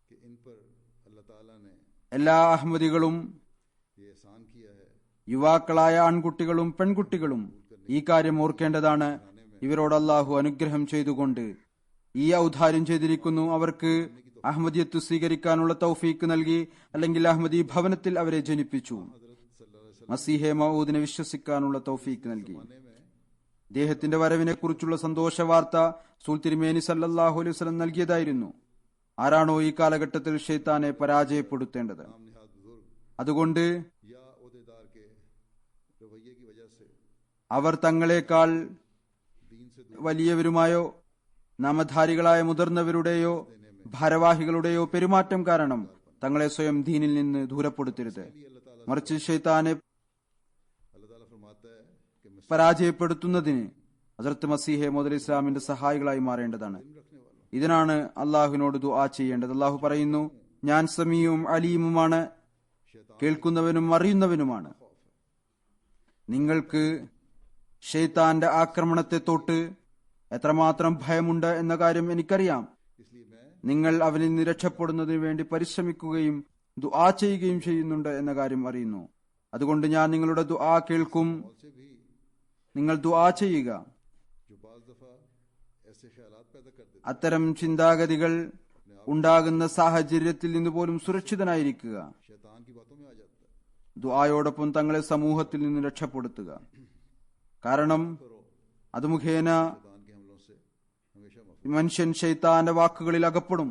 कि इन पर अल्लाह ताला ने എല്ലാ അഹമ്മദികളും ये एहसान किया है യുവാക്കളായ ആൺകുട്ടികളും പെൺകുട്ടികളും ഈ കാര്യം ഓർക്കേണ്ടതാണ്. ഇവരോട് അള്ളാഹു അനുഗ്രഹം ചെയ്തുകൊണ്ട് ഈ ഔദാര്യം ചെയ്തിരിക്കുന്നു. അവർക്ക് അഹമ്മദിയത്ത് സ്വീകരിക്കാനുള്ള തൗഫീക്ക് നൽകി, അല്ലെങ്കിൽ അഹമ്മദി ഭവനത്തിൽ അവരെ ജനിപ്പിച്ചു. മസീഹെ മൗഊദിനെ വിശ്വസിക്കാനുള്ള തൗഫീക്ക് നൽകി. അദ്ദേഹത്തിന്റെ വരവിനെ കുറിച്ചുള്ള സന്തോഷ വാർത്ത റസൂൽ തിരുമേനി സല്ലല്ലാഹു അലൈഹി വസല്ലം നൽകിയതായിരുന്നു. ആരാണോ ഈ കാലഘട്ടത്തിൽ ഷെയ്ത്താനെ പരാജയപ്പെടുത്തേണ്ടത്, नाम निहाद बुजुर्ग അതുകൊണ്ട് या ओहदेदार के रवैये की वजह से അവർ തങ്ങളെക്കാൾ दीन से വലിയവരുമായോ നാമധാരികളായ മുതിർന്നവരുടെയോ ഭാരവാഹികളുടെയോ പെരുമാറ്റം കാരണം തങ്ങളെ സ്വയം ദീനിൽ നിന്ന് ദൂരപ്പെടുത്തരുത്. മറിച്ച് ഷെയ്ത്താനെ अल्लाह ताला फरमाता है कि मैं പരാജയപ്പെടുത്തുന്നതിന് ഹസ്രത്ത് മസീഹെ മൗഊദ് അലൈഹി ഇസ്ലാമിന്റെ സഹായികളായി മാറേണ്ടതാണ്. ഇതിനാണ് അള്ളാഹുവിനോട് ദുആ ചെയ്യേണ്ടത്. അള്ളാഹു പറയുന്നു, ഞാൻ സമീഉം അലീമുമാണ്, കേൾക്കുന്നവനും അറിയുന്നവനുമാണ്. നിങ്ങൾക്ക് ഷെയ്ത്താന്റെ ആക്രമണത്തെ തൊട്ട് എത്രമാത്രം ഭയമുണ്ട് എന്ന കാര്യം എനിക്കറിയാം. इसलिए मैं നിങ്ങൾ അവനിൽ നിന്ന് രക്ഷപ്പെടുന്നതിന് വേണ്ടി പരിശ്രമിക്കുകയും ദുആ ചെയ്യുകയും ചെയ്യുന്നുണ്ട് എന്ന കാര്യം അറിയുന്നു. അതുകൊണ്ട് ഞാൻ നിങ്ങളുടെ ദുആ കേൾക്കും. से भी നിങ്ങൾ ദുആ ചെയ്യുക. जो बाज दफा ऐसे ख्यालात पैदा कर देते അത്തരം ചിന്താഗതികൾ ഉണ്ടാകുന്ന സാഹചര്യത്തിൽ നിന്ന് പോലും സുരക്ഷിതനായിരിക്കുക. शैतान की बातों में आ जाता है ദുആയോടൊപ്പം തങ്ങളെ സമൂഹത്തിൽ നിന്ന് രക്ഷപ്പെടുത്തുക. കാരണം അത് മുഖേന शैतान के हमलों से हमेशा महफूज മനുഷ്യൻ ഷെയ്ത്താന്റെ വാക്കുകളിൽ അകപ്പെടും.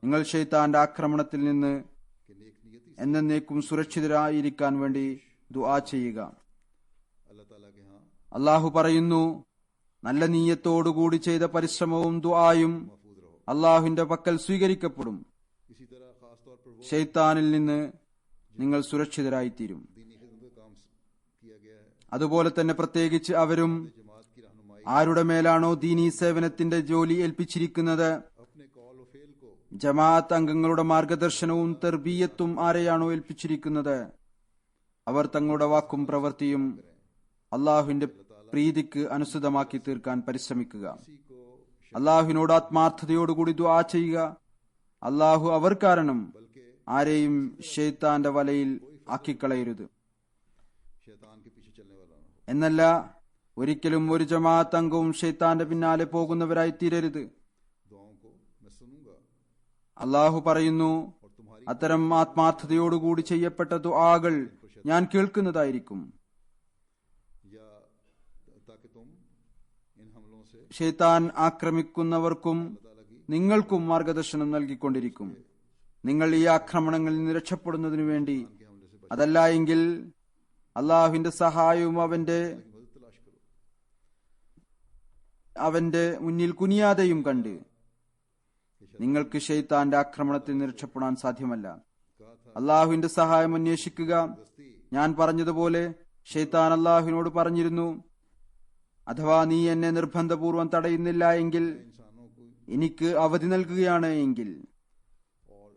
നിങ്ങൾ ഷെയ്ത്താന്റെ ആക്രമണത്തിൽ നിന്ന് के नेक नियति എന്നേക്കും സുരക്ഷിതരായിരിക്കാൻ വേണ്ടി ദുആ ചെയ്യുക. अल्लाह ताला के यहाँ അള്ളാഹു പറയുന്നു, നല്ല നീയത്തോടുകൂടി ചെയ്ത പരിശ്രമവും ദുആയും महफूज रहो। അള്ളാഹുവിന്റെ പക്കൽ സ്വീകരിക്കപ്പെടും. इसी तरह खास तौर पर वो ഷെയ്ത്താനിൽ നിന്ന് നിങ്ങൾ സുരക്ഷിതരായിത്തീരും. दीनी खिदमत का काम किया गया है, അതുപോലെ തന്നെ പ്രത്യേകിച്ച് അവരും जमात की रहनुमाई ആരുടെ മേലാണോ ദീനീ സേവനത്തിന്റെ ജോലി ഏൽപ്പിച്ചിരിക്കുന്നത്, अपने कौल व फेल को ജമാഅത്ത് അംഗങ്ങളുടെ മാർഗദർശനവും തർബീയത്തും ആരെയാണോ ഏൽപ്പിച്ചിരിക്കുന്നത്, അവർ തങ്ങളുടെ വാക്കും പ്രവൃത്തിയും അള്ളാഹുവിന്റെ പ്രീതിക്ക് അനുസൃതമാക്കി തീർക്കാൻ പരിശ്രമിക്കുക. किसी को അള്ളാഹുവിനോട് ആത്മാർത്ഥതയോടുകൂടി ദുആ ചെയ്യുക. അള്ളാഹു അവർ കാരണം ആരെയും ഷെയ്ത്താന്റെ വലയിൽ ആക്കിക്കളയരുത്. शैतान के पीछे चलने वाला ना हो। എന്നല്ല, ഒരിക്കലും ഒരു ജമാഅത്ത് അംഗവും ഷെയ്ത്താന്റെ പിന്നാലെ പോകുന്നവരായി തീരരുത്. दुआओं को मैं सुनूंगा അള്ളാഹു പറയുന്നു, और तुम्हारी അത്തരം ആത്മാർത്ഥതയോടുകൂടി ചെയ്യപ്പെട്ട ദുആകൾ ഞാൻ കേൾക്കുന്നതായിരിക്കും. या ताकि तुम इन हमलों से ഷെയ്ത്താൻ ആക്രമിക്കുന്നവർക്കും നിങ്ങൾക്കും മാർഗദർശനം നൽകിക്കൊണ്ടിരിക്കും. നിങ്ങൾ ഈ ആക്രമണങ്ങളിൽ നിന്ന് രക്ഷപ്പെടുന്നതിനു വേണ്ടി, അതല്ല എങ്കിൽ അള്ളാഹുവിന്റെ സഹായവും അവന്റെ മുന്നിൽ കുനിയാതെയും കണ്ട് നിങ്ങൾക്ക് ഷെയ്ത്താന്റെ ആക്രമണത്തിൽ നിന്ന് രക്ഷപ്പെടാൻ സാധ്യമല്ല. അള്ളാഹുവിന്റെ സഹായം അന്വേഷിക്കുക. ഞാൻ പറഞ്ഞതുപോലെ ഷെയ്ത്താൻ അള്ളാഹുവിനോട് പറഞ്ഞിരുന്നു, അഥവാ നീ എന്നെ നിർബന്ധപൂർവം തടയുന്നില്ല എങ്കിൽ, എനിക്ക് അവധി നൽകുകയാണ് എങ്കിൽ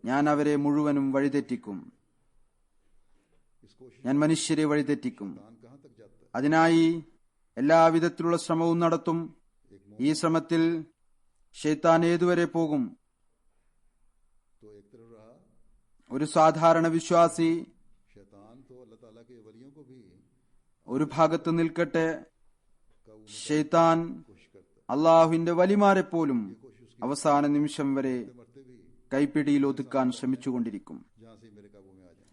ഞാൻ അവരെ മുഴുവനും വഴിതെറ്റിക്കും. ഞാൻ മനുഷ്യരെ വഴിതെറ്റിക്കും. അതിനായി എല്ലാവിധത്തിലുള്ള ശ്രമവും നടത്തും. ഈ ശ്രമത്തിൽ ഷെയ്ത്താൻ ഏതുവരെ പോകും? तो एक तरफ रहा ഒരു സാധാരണ വിശ്വാസി शैतान तो अल्लाह ताला के वलियों को भी ഒരു ഭാഗത്ത് നിൽക്കട്ടെ, ഷെയ്ത്താൻ അള്ളാഹുവിന്റെ വലിമാരെ പോലും അവസാന നിമിഷം വരെ കൈപ്പിടിയിൽ ഒതുക്കാൻ ശ്രമിച്ചുകൊണ്ടിരിക്കും. जहां से मेरे काबू में आ जाए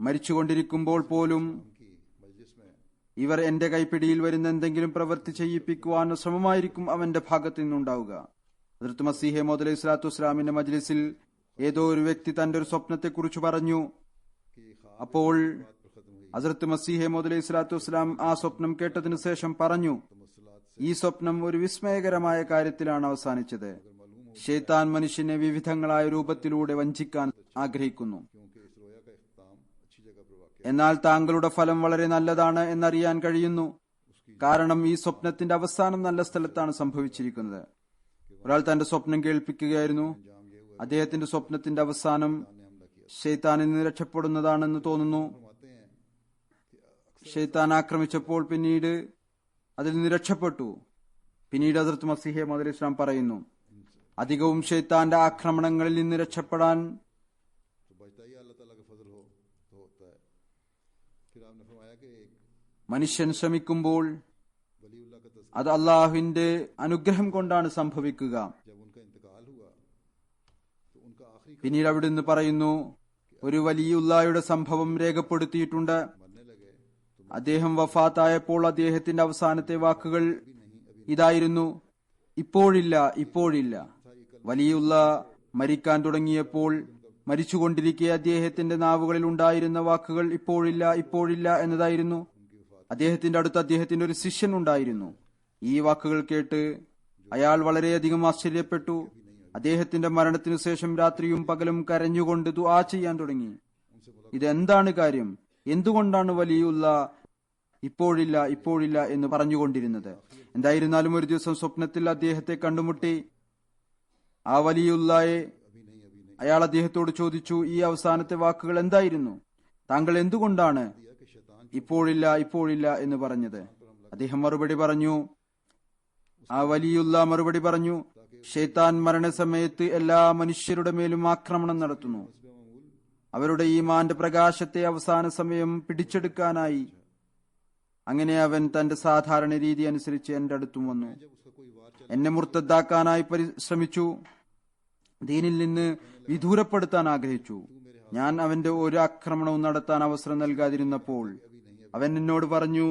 മരിച്ചുകൊണ്ടിരിക്കുമ്പോൾ പോലും की मजलिस में ഇവർ എന്റെ കൈപ്പിടിയിൽ വരുന്ന എന്തെങ്കിലും പ്രവൃത്തി ചെയ്യിപ്പിക്കുവാനുള്ള ശ്രമമായിരിക്കും അവന്റെ ഭാഗത്തു നിന്നുണ്ടാവുക. ഹദ്റത്ത് മസീഹ് മൗഊദ് അലൈഹി സ്വലാത്തു വസ്സലാമിന്റെ മജ്ലിസിൽ ഏതോ ഒരു വ്യക്തി തന്റെ ഒരു സ്വപ്നത്തെക്കുറിച്ച് പറഞ്ഞു. അപ്പോൾ ഹദ്റത്ത് മസീഹ് മൗഊദ് അലൈഹി സ്വലാത്തു വസ്സലാം ആ സ്വപ്നം കേട്ടതിനു ശേഷം പറഞ്ഞു, ഈ സ്വപ്നം ഒരു വിസ്മയകരമായ കാര്യത്തിലാണ് അവസാനിച്ചത്. ഷെയ്ത്താൻ മനുഷ്യനെ വിവിധങ്ങളായ രൂപത്തിലൂടെ വഞ്ചിക്കാൻ ആഗ്രഹിക്കുന്നു. क्योंकि इस रोया का इख्तिताम अच्छी जगह पर वाक़ എന്നാൽ താങ്കളുടെ ഫലം വളരെ നല്ലതാണ് എന്നറിയാൻ കഴിയുന്നു. കാരണം ഈ സ്വപ്നത്തിന്റെ അവസാനം നല്ല സ്ഥലത്താണ് സംഭവിച്ചിരിക്കുന്നത്. ഒരാൾ തന്റെ സ്വപ്നം കേൾപ്പിക്കുകയായിരുന്നു. അദ്ദേഹത്തിന്റെ സ്വപ്നത്തിന്റെ അവസാനം ഷെയ്ത്താനിൽ നിന്ന് രക്ഷപ്പെടുന്നതാണെന്ന് തോന്നുന്നു. ഷെയ്ത്താൻ ആക്രമിച്ചപ്പോൾ പിന്നീട് അതിൽ നിന്ന് രക്ഷപ്പെട്ടു. പിന്നീട് ഹദ്റത്ത് മസീഹ് മൗഊദ് അലൈഹി സ്വലാം പറയുന്നു, അധികവും ഷെയ്ത്താന്റെ ആക്രമണങ്ങളിൽ നിന്ന് രക്ഷപ്പെടാൻ तो बचता ही अल्लाह ताला का फजल हो तो होता है। फिर आपने फरमाया कि एक മനുഷ്യൻ ശ്രമിക്കുമ്പോൾ वलीउल्लाह का तस्करा അത് അള്ളാഹുവിന്റെ അനുഗ്രഹം കൊണ്ടാണ് സംഭവിക്കുക. जब उनका इंतकाल हुआ तो उनका आखिरी പിന്നീട് അവിടുന്ന് പറയുന്നു, ഒരു വലിയുള്ളായുടെ സംഭവം രേഖപ്പെടുത്തിയിട്ടുണ്ട്. मरने लगे तो അദ്ദേഹം വഫാത്തായപ്പോൾ അദ്ദേഹത്തിന്റെ അവസാനത്തെ വാക്കുകൾ ഇതായിരുന്നു, ഇപ്പോഴില്ല, ഇപ്പോഴില്ല. വലിയുള്ള മരിക്കാൻ തുടങ്ങിയപ്പോൾ മരിച്ചുകൊണ്ടിരിക്കെ അദ്ദേഹത്തിന്റെ നാവുകളിൽ ഉണ്ടായിരുന്ന വാക്കുകൾ ഇപ്പോഴില്ല, ഇപ്പോഴില്ല എന്നതായിരുന്നു. അദ്ദേഹത്തിന്റെ അടുത്ത് അദ്ദേഹത്തിന്റെ ഒരു ശിഷ്യൻ ഉണ്ടായിരുന്നു. ഈ വാക്കുകൾ കേട്ട് അയാൾ വളരെയധികം ആശ്ചര്യപ്പെട്ടു. അദ്ദേഹത്തിന്റെ മരണത്തിനു ശേഷം രാത്രിയും പകലും കരഞ്ഞുകൊണ്ട് ദുആ ചെയ്യാൻ തുടങ്ങി. ഇതെന്താണ് കാര്യം? എന്തുകൊണ്ടാണ് വലിയുള്ള ഇപ്പോഴില്ല, ഇപ്പോഴില്ല എന്ന് പറഞ്ഞുകൊണ്ടിരുന്നത്? എന്തായിരുന്നാലും ഒരു ദിവസം സ്വപ്നത്തിൽ അദ്ദേഹത്തെ കണ്ടുമുട്ടി. ആ വലിയുള്ളയെ അയാൾ അദ്ദേഹത്തോട് ചോദിച്ചു, ഈ അവസാനത്തെ വാക്കുകൾ എന്തായിരുന്നു? താങ്കൾ എന്തുകൊണ്ടാണ് ഇപ്പോഴില്ല, ഇപ്പോഴില്ല എന്ന് പറഞ്ഞത്? അദ്ദേഹം മറുപടി പറഞ്ഞു, ആ വലിയുള്ള മറുപടി പറഞ്ഞു, ഷെയ്ത്താൻ മരണസമയത്ത് എല്ലാ മനുഷ്യരുടെ മേലും ആക്രമണം നടത്തുന്നു. അവരുടെ ഈമാന്റെ പ്രകാശത്തെ അവസാന സമയം പിടിച്ചെടുക്കാനായി. അങ്ങനെ അവൻ തന്റെ സാധാരണ രീതി അനുസരിച്ച് എന്റെ അടുത്തും വന്നു. എന്നെ മുർത്തദ്ദാക്കാനായി പരിശ്രമിച്ചു. ദീനിൽ നിന്ന് വിദൂരപ്പെടുത്താൻ ആഗ്രഹിച്ചു. ഞാൻ അവന്റെ ഒരു ആക്രമണവും നടത്താൻ അവസരം നൽകാതിരുന്നപ്പോൾ അവൻ എന്നോട് പറഞ്ഞു,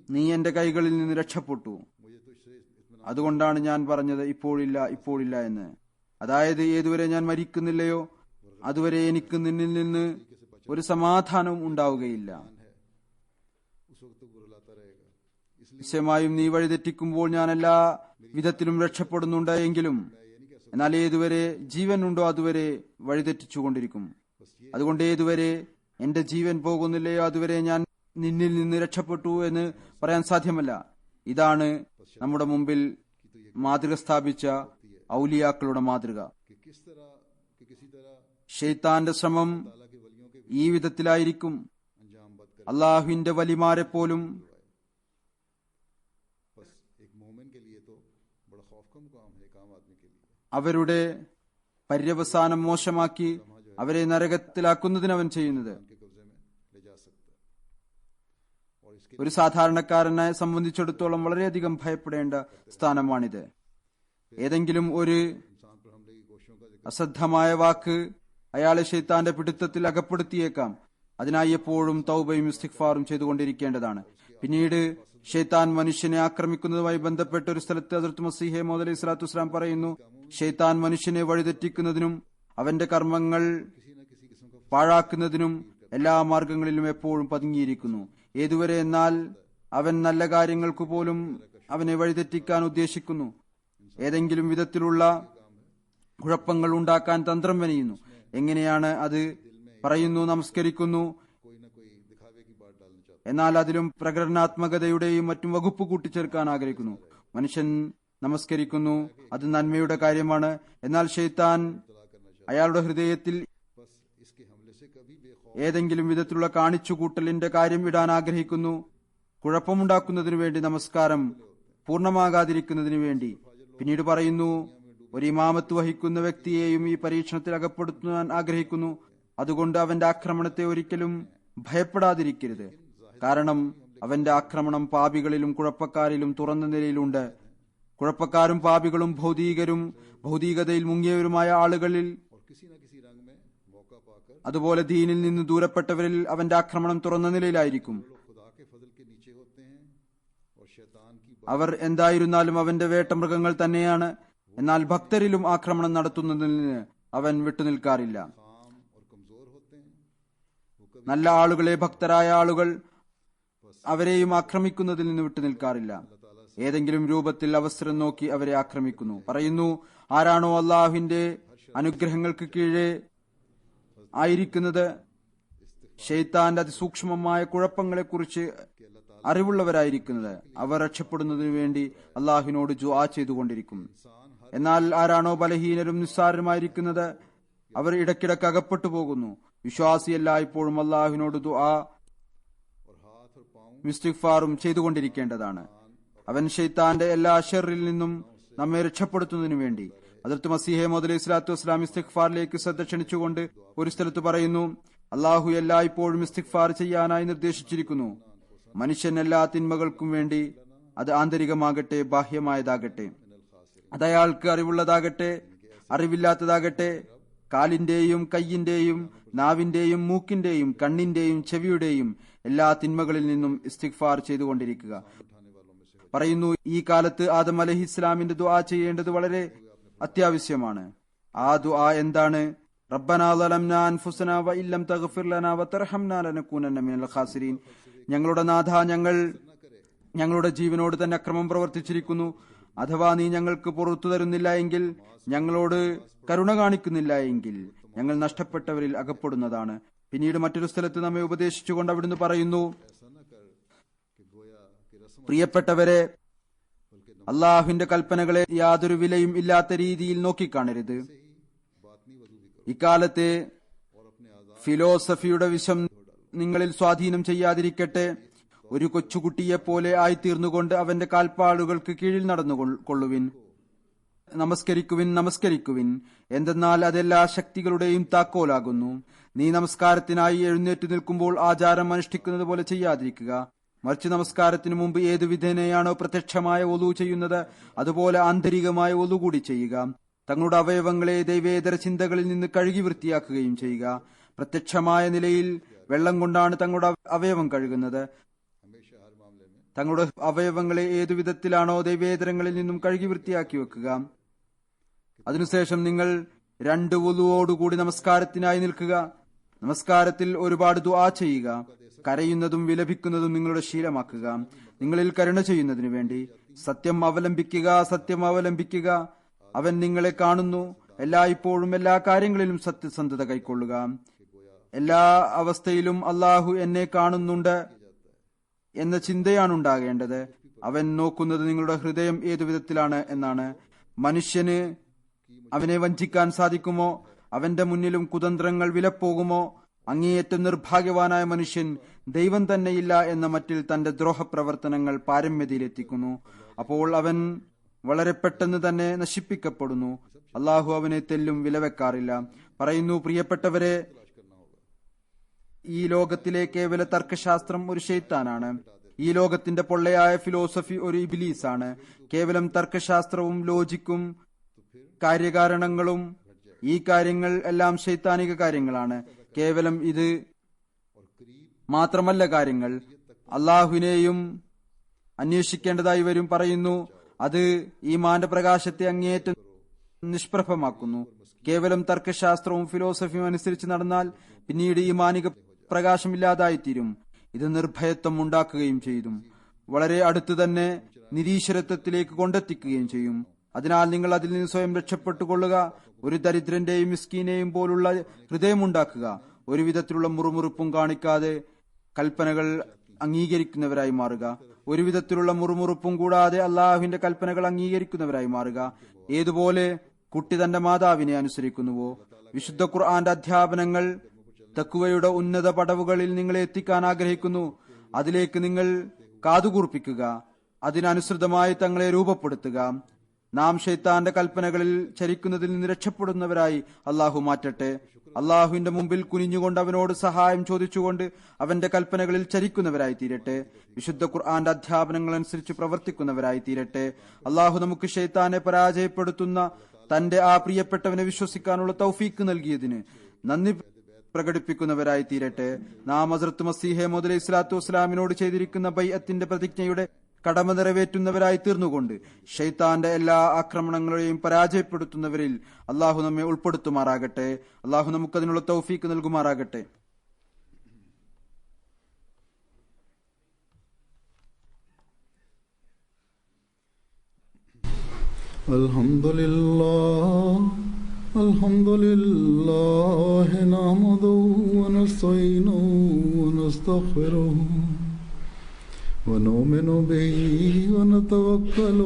നീ എന്റെ കൈകളിൽ നിന്ന് രക്ഷപ്പെട്ടു. അതുകൊണ്ടാണ് ഞാൻ പറഞ്ഞത് ഇപ്പോഴില്ല, ഇപ്പോഴില്ല എന്ന്. അതായത് ഏതുവരെ ഞാൻ മരിക്കുന്നില്ലയോ അതുവരെ എനിക്ക് നിന്നിൽ നിന്ന് ഒരു സമാധാനവും ഉണ്ടാവുകയില്ല. നിശ്ചയമായും നീ വഴിതെറ്റിക്കുമ്പോൾ ഞാൻ എല്ലാ വിധത്തിലും രക്ഷപ്പെടുന്നുണ്ട് എങ്കിലും, എന്നാൽ ഏതുവരെ ജീവനുണ്ടോ അതുവരെ വഴിതെറ്റിച്ചുകൊണ്ടിരിക്കും. അതുകൊണ്ട് ഏതുവരെ എന്റെ ജീവൻ പോകുന്നില്ലയോ അതുവരെ ഞാൻ നിന്നിൽ നിന്ന് രക്ഷപ്പെട്ടു എന്ന് പറയാൻ സാധ്യമല്ല. ഇതാണ് നമ്മുടെ മുമ്പിൽ മാതൃക സ്ഥാപിച്ച ഔലിയാക്കളുടെ മാതൃക. ഷെയ്ത്താന്റെ ശ്രമം ഈ വിധത്തിലായിരിക്കും. അള്ളാഹുവിന്റെ വലിമാരെ പോലും അവരുടെ പര്യവസാനം മോശമാക്കി അവരെ നരകത്തിലാക്കുന്നതിന് അവൻ ചെയ്യുന്നത്. ഒരു സാധാരണക്കാരനെ സംബന്ധിച്ചിടത്തോളം വളരെയധികം ഭയപ്പെടേണ്ട സ്ഥാനമാണിത്. ഏതെങ്കിലും ഒരു അശ്രദ്ധമായ വാക്ക് അയാളെ ശൈത്താന്റെ പിടുത്തത്തിൽ അകപ്പെടുത്തിയേക്കാം. അതിനായി എപ്പോഴും തൗബയും ഇസ്തിഗ്ഫാറും ചെയ്തുകൊണ്ടിരിക്കേണ്ടതാണ്. പിന്നീട് ഷെയ്ത്താൻ മനുഷ്യനെ ആക്രമിക്കുന്നതുമായി ബന്ധപ്പെട്ട ഒരു സ്ഥലത്ത് ഹദ്റത്ത് മസീഹ് മൗഊദ് അലൈഹി സ്വലാത്തു വസ്സലാം പറയുന്നു, ഷെയ്ത്താൻ മനുഷ്യനെ വഴിതെറ്റിക്കുന്നതിനും അവന്റെ കർമ്മങ്ങൾ പാഴാക്കുന്നതിനും എല്ലാ മാർഗങ്ങളിലും എപ്പോഴും പതുങ്ങിയിരിക്കുന്നു. ഏതുവരെ എന്നാൽ അവൻ നല്ല കാര്യങ്ങൾക്ക് പോലും അവനെ വഴിതെറ്റിക്കാൻ ഉദ്ദേശിക്കുന്നു. ഏതെങ്കിലും വിധത്തിലുള്ള കുഴപ്പങ്ങൾ ഉണ്ടാക്കാൻ തന്ത്രം മെനയുന്നു. എങ്ങനെയാണ് അത്? പറയുന്നു, നമസ്കരിക്കുന്നു, എന്നാൽ അതിലും പ്രകടനാത്മകതയുടെയും മറ്റും വകുപ്പ് കൂട്ടിച്ചേർക്കാൻ ആഗ്രഹിക്കുന്നു. മനുഷ്യൻ നമസ്കരിക്കുന്നു, അത് നന്മയുടെ കാര്യമാണ്. എന്നാൽ ഷെയ്ത്താൻ അയാളുടെ ഹൃദയത്തിൽ ഏതെങ്കിലും വിധത്തിലുള്ള കാണിച്ചുകൂട്ടലിന്റെ കാര്യം ഇടാൻ ആഗ്രഹിക്കുന്നു. കുഴപ്പമുണ്ടാക്കുന്നതിനു വേണ്ടി, നമസ്കാരം പൂർണ്ണമാകാതിരിക്കുന്നതിനു വേണ്ടി. പിന്നീട് പറയുന്നു, ഒരു ഇമാമത്ത് വഹിക്കുന്ന വ്യക്തിയെയും ഈ പരീക്ഷണത്തിൽ അകപ്പെടുത്താൻ ആഗ്രഹിക്കുന്നു. അതുകൊണ്ട് അവന്റെ ആക്രമണത്തെ ഒരിക്കലും ഭയപ്പെടാതിരിക്കരുത്. കാരണം അവന്റെ ആക്രമണം പാപികളിലും കുഴപ്പക്കാരിലും തുറന്ന നിലയിലുണ്ട്. കുഴപ്പക്കാരും പാപികളും ഭൗതികതയിൽ മുങ്ങിയവരുമായ ആളുകളിൽ, അതുപോലെ ദീനിൽ നിന്ന് ദൂരപ്പെട്ടവരിൽ അവന്റെ ആക്രമണം തുറന്ന നിലയിലായിരിക്കും. അവർ എന്തായിരുന്നാലും അവന്റെ വേട്ടമൃഗങ്ങൾ തന്നെയാണ്. എന്നാൽ ഭക്തരിലും ആക്രമണം നടത്തുന്നതിന് അവൻ വിട്ടുനിൽക്കാറില്ല. നല്ല ആളുകളെ, ഭക്തരായ ആളുകൾ, അവരെയും ആക്രമിക്കുന്നതിൽ നിന്ന് വിട്ടുനിൽക്കാറില്ല. ഏതെങ്കിലും രൂപത്തിൽ അവസരം നോക്കി അവരെ ആക്രമിക്കുന്നു. പറയുന്നു, ആരാണോ അള്ളാഹുവിന്റെ അനുഗ്രഹങ്ങൾക്ക് കീഴെ ആയിരിക്കുന്നത്, ഷെയ്ത്താന്റെ അതിസൂക്ഷ്മമായ കുഴപ്പങ്ങളെക്കുറിച്ച് അറിവുള്ളവരായിരിക്കുന്നത്, അവർ രക്ഷപ്പെടുന്നതിനു വേണ്ടി അള്ളാഹുവിനോട് ദുആ ചെയ്തുകൊണ്ടിരിക്കും. എന്നാൽ ആരാണോ ബലഹീനരും നിസ്സാരരുമായിരിക്കുന്നത്, അവർ ഇടയ്ക്കിടയ്ക്ക് അകപ്പെട്ടു പോകുന്നു. വിശ്വാസി എല്ലായ്പ്പോഴും അള്ളാഹുവിനോട് ദുആ ഇസ്തിഗ്ഫാറും ചെയ്തുകൊണ്ടിരിക്കേണ്ടതാണ്. അവൻ ഷെയ്ത്താന്റെ എല്ലാ ഷർറിൽ നിന്നും നമ്മെ രക്ഷപ്പെടുത്തുന്നതിനു വേണ്ടി ഹദ്റത്ത് മസീഹ് മൗഊദ് അലൈഹി സ്വലാത്തു വസ്സലാം ഇസ്തിഗ്ഫാറിലേക്ക് ശ്രദ്ധ ക്ഷണിച്ചുകൊണ്ട് ഒരു സ്ഥലത്ത് പറയുന്നു, അള്ളാഹു എല്ലായ്പ്പോഴും ഇസ്തിഗ്ഫാർ ചെയ്യാനായി നിർദ്ദേശിച്ചിരിക്കുന്നു. മനുഷ്യൻ എല്ലാ തിന്മകൾക്കും വേണ്ടി, അത് ആന്തരികമാകട്ടെ ബാഹ്യമായതാകട്ടെ, അതയാൾക്ക് അറിവുള്ളതാകട്ടെ അറിവില്ലാത്തതാകട്ടെ, കാലിന്റെയും കയ്യിന്റെയും നാവിന്റെയും മൂക്കിന്റെയും കണ്ണിന്റെയും ചെവിയുടെയും എല്ലാ തിന്മകളിൽ നിന്നും ഇസ്തിഗ്ഫാർ ചെയ്തുകൊണ്ടിരിക്കുക. പറയുന്നു, ഈ കാലത്ത് ആദം അലൈഹിസ്സലാമിന്റെ ദുആ ചെയ്യേണ്ടത് വളരെ അത്യാവശ്യമാണ്. ആ ദുആ എന്താണ്? റബ്ബനാ ളലംനാ അൻഫുസനാ വഇല്ലം തഗ്ഫിർ ലനാ വതർഹംനാ ലനകൂനന്ന മിനൽ ഖാസിരീൻ. ഞങ്ങളുടെ നാഥ, ഞങ്ങൾ ഞങ്ങളുടെ ജീവനോട് തന്നെ അക്രമം പ്രവർത്തിച്ചിരിക്കുന്നു. അഥവാ നീ ഞങ്ങൾക്ക് പുറത്തു തരുന്നില്ല എങ്കിൽ, ഞങ്ങളോട് കരുണ കാണിക്കുന്നില്ല എങ്കിൽ, ഞങ്ങൾ നഷ്ടപ്പെട്ടവരിൽ അകപ്പെടുന്നതാണ്. പിന്നീട് മറ്റൊരു സ്ഥലത്ത് നമ്മെ ഉപദേശിച്ചുകൊണ്ട് അവിടുന്ന് പറയുന്നു, പ്രിയപ്പെട്ടവരെ, അള്ളാഹുവിന്റെ കൽപ്പനകളെ യാതൊരു വിലയും ഇല്ലാത്ത രീതിയിൽ നോക്കിക്കാണരുത്. ഇക്കാലത്തെ ഫിലോസഫിയുടെ വിഷം നിങ്ങളിൽ സ്വാധീനം ചെയ്യാതിരിക്കട്ടെ. ഒരു കൊച്ചുകുട്ടിയെപ്പോലെ ആയിത്തീർന്നുകൊണ്ട് അവന്റെ കാൽപ്പാടുകൾക്ക് കീഴിൽ നടന്നുകൊള്ളുവിൻ. നമസ്കരിക്കുവിൻ, നമസ്കരിക്കുവിൻ, എന്തെന്നാൽ അതെല്ലാ ശക്തികളുടെയും താക്കോലാകുന്നു. നീ നമസ്കാരത്തിനായി എഴുന്നേറ്റ് നിൽക്കുമ്പോൾ ആചാരം അനുഷ്ഠിക്കുന്നത് പോലെ ചെയ്യാതിരിക്കുക. മറിച്ച് നമസ്കാരത്തിനു മുമ്പ് ഏതു വിധേനയാണോ പ്രത്യക്ഷമായ ഒളു ചെയ്യുന്നത്, അതുപോലെ ആന്തരികമായ ഒളു കൂടി ചെയ്യുക. തങ്ങളുടെ അവയവങ്ങളെ ദൈവേതര ചിന്തകളിൽ നിന്ന് കഴുകി വൃത്തിയാക്കുകയും ചെയ്യുക. പ്രത്യക്ഷമായ നിലയിൽ വെള്ളം കൊണ്ടാണ് തങ്ങളുടെ അവയവം കഴുകുന്നത്. തങ്ങളുടെ അവയവങ്ങളെ ഏതു വിധത്തിലാണോ ദൈവേതരങ്ങളിൽ നിന്നും കഴുകി വൃത്തിയാക്കി വെക്കുക. അതിനുശേഷം നിങ്ങൾ 2 വുളുവോടുകൂടി നമസ്കാരത്തിനായി നിൽക്കുക. നമസ്കാരത്തിൽ ഒരുപാട് ദുആ ചെയ്യുക. കരയുന്നതും വിലപിക്കുന്നതും നിങ്ങളുടെ ശീലമാക്കുക, നിങ്ങളിൽ കരുണ ചെയ്യുന്നതിനു വേണ്ടി. സത്യം അവലംബിക്കുക, സത്യം അവലംബിക്കുക. അവൻ നിങ്ങളെ കാണുന്നു. എല്ലായ്പ്പോഴും എല്ലാ കാര്യങ്ങളിലും സത്യസന്ധത കൈക്കൊള്ളുക. എല്ലാ അവസ്ഥയിലും അള്ളാഹു എന്നെ കാണുന്നുണ്ട് എന്ന ചിന്തയാണ് ഉണ്ടാകേണ്ടത്. അവൻ നോക്കുന്നത് നിങ്ങളുടെ ഹൃദയം ഏതു വിധത്തിലാണ് എന്നാണ്. മനുഷ്യന് അവനെ വഞ്ചിക്കാൻ സാധിക്കുമോ? അവന്റെ മുന്നിലും കുതന്ത്രങ്ങൾ വിലപ്പോകുമോ? അങ്ങേയറ്റം നിർഭാഗ്യവാനായ മനുഷ്യൻ ദൈവം തന്നെയില്ല എന്ന മട്ടിൽ തന്റെ ദ്രോഹപ്രവർത്തനങ്ങൾ പാരമ്യതയിലെത്തിക്കുന്നു. അപ്പോൾ അവൻ വളരെ പെട്ടെന്ന് തന്നെ നശിപ്പിക്കപ്പെടുന്നു. അള്ളാഹു അവനെ തെല്ലും വിലവെക്കാറില്ല. പറയുന്നു, പ്രിയപ്പെട്ടവരെ, ഈ ലോകത്തിലെ കേവല തർക്കശാസ്ത്രം ഒരു ശൈത്താനാണ്. ഈ ലോകത്തിന്റെ പൊള്ളയായ ഫിലോസഫി ഒരു ഇബ്ലീസാണ്. കേവലം തർക്കശാസ്ത്രവും ലോജിക്കും കാര്യകാരണങ്ങളും ഈ കാര്യങ്ങൾ എല്ലാം ശൈത്താനിക കാര്യങ്ങളാണ്. കേവലം ഇത് മാത്രമല്ല കാര്യങ്ങൾ. അള്ളാഹുവിനെയും അന്വേഷിക്കേണ്ടതായി വരും. പറയുന്നു, അത് ഈമാന്റെ പ്രകാശത്തെ അങ്ങേയറ്റം നിഷ്പ്രഭമാക്കുന്നു. കേവലം തർക്കശാസ്ത്രവും ഫിലോസഫിയും അനുസരിച്ച് നടന്നാൽ പിന്നീട് ഈമാനിക പ്രകാശമില്ലാതായിത്തീരും. ഇത് നിർഭയത്വം ഉണ്ടാക്കുകയും ചെയ്തു വളരെ അടുത്ത് തന്നെ നിരീശ്വരത്വത്തിലേക്ക് കൊണ്ടെത്തിക്കുകയും ചെയ്യും. അതിനാൽ നിങ്ങൾ അതിൽ നിന്ന് സ്വയം രക്ഷപ്പെട്ടുകൊള്ളുക. ഒരു ദരിദ്രന്റെയും മിസ്കീനെയും പോലുള്ള ഹൃദയമുണ്ടാക്കുക. ഒരു വിധത്തിലുള്ള മുറുമുറുപ്പും കാണിക്കാതെ കൽപ്പനകൾ അംഗീകരിക്കുന്നവരായി മാറുക. ഒരു വിധത്തിലുള്ള മുറുമുറുപ്പും കൂടാതെ അള്ളാഹുവിന്റെ കൽപ്പനകൾ അംഗീകരിക്കുന്നവരായി മാറുക. ഏതുപോലെ കുട്ടി തന്റെ മാതാവിനെ അനുസരിക്കുന്നുവോ. വിശുദ്ധ ഖുർആന്റെ അധ്യാപനങ്ങൾ തഖ്വയുടെ ഉന്നത പടവുകളിൽ നിങ്ങളെ എത്തിക്കാൻ ആഗ്രഹിക്കുന്നു. അതിലേക്ക് നിങ്ങൾ കാതുകൂർപ്പിക്കുക. അതിനനുസൃതമായി തങ്ങളെ രൂപപ്പെടുത്തുക. നാം ശൈത്താന്റെ കൽപ്പനകളിൽ ചരിക്കുന്നതിൽ നിന്ന് രക്ഷപ്പെടുന്നവരായി അള്ളാഹു മാറ്റട്ടെ. അള്ളാഹുവിന്റെ മുമ്പിൽ കുനിഞ്ഞുകൊണ്ട് അവനോട് സഹായം ചോദിച്ചുകൊണ്ട് അവന്റെ കൽപ്പനകളിൽ ചരിക്കുന്നവരായി തീരട്ടെ. വിശുദ്ധ ഖുർആന്റെ അധ്യാപനങ്ങൾ അനുസരിച്ച് പ്രവർത്തിക്കുന്നവരായി തീരട്ടെ. അള്ളാഹു നമുക്ക് ശൈത്താനെ പരാജയപ്പെടുത്തുന്ന തന്റെ ആ പ്രിയപ്പെട്ടവനെ വിശ്വസിക്കാനുള്ള തൗഫീക്ക് നൽകിയതിന് നന്ദി പ്രകടിപ്പിക്കുന്നവരായി തീരട്ടെ. നാം ഹസ്രത്ത് മസീഹ് മൗഊദ് അലൈഹി സ്വലാത്തു വസ്സലാമിനോട് ചെയ്തിരിക്കുന്ന ബൈഅത്തിന്റെ പ്രതിജ്ഞയുടെ കടമ നിറവേറ്റുന്നവരായി തീർന്നുകൊണ്ട് ഷൈത്താന്റെ എല്ലാ ആക്രമണങ്ങളെയും പരാജയപ്പെടുത്തുന്നവരിൽ അള്ളാഹു നമ്മെ ഉൾപ്പെടുത്തുമാറാകട്ടെ. അള്ളാഹു നമുക്കതിനുള്ള തൗഫീക്ക് നൽകുമാറാകട്ടെ. അൽഹംദുലില്ലാഹി നഹ്മദുഹു വനസ്തഈനുഹു വനസ്തഗ്ഫിറുഹു ونؤمن به ونتوكل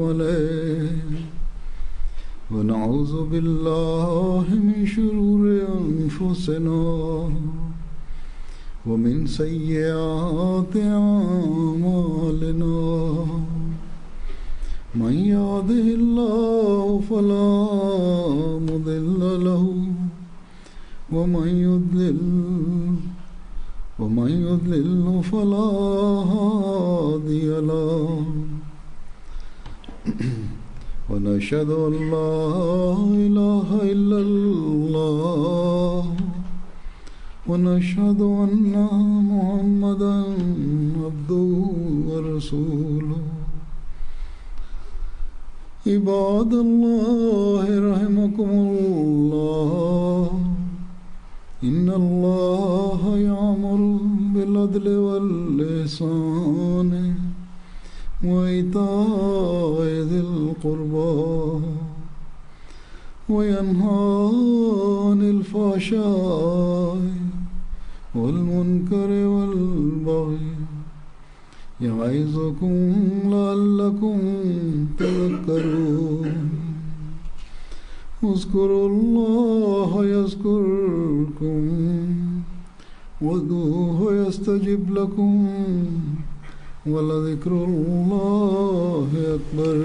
عليه ونعوذ بالله من شرور أنفسنا ومن سيئات أعمالنا من يهده الله فلا مضل له ومن يضلل فلا هادي له ونشهد أن لا إله إلا الله ونشهد أن محمدا عبده ورسوله عباد الله رحمكم الله إن الله يأمر بالعدل والإحسان وإيتاء ذي القربى وينهى عن الفحشاء والمنكر والبغي يعظكم لعلكم تذكرون اذكروا الله يذكركم وادعوه يستجب لكم ولذكر الله أكبر.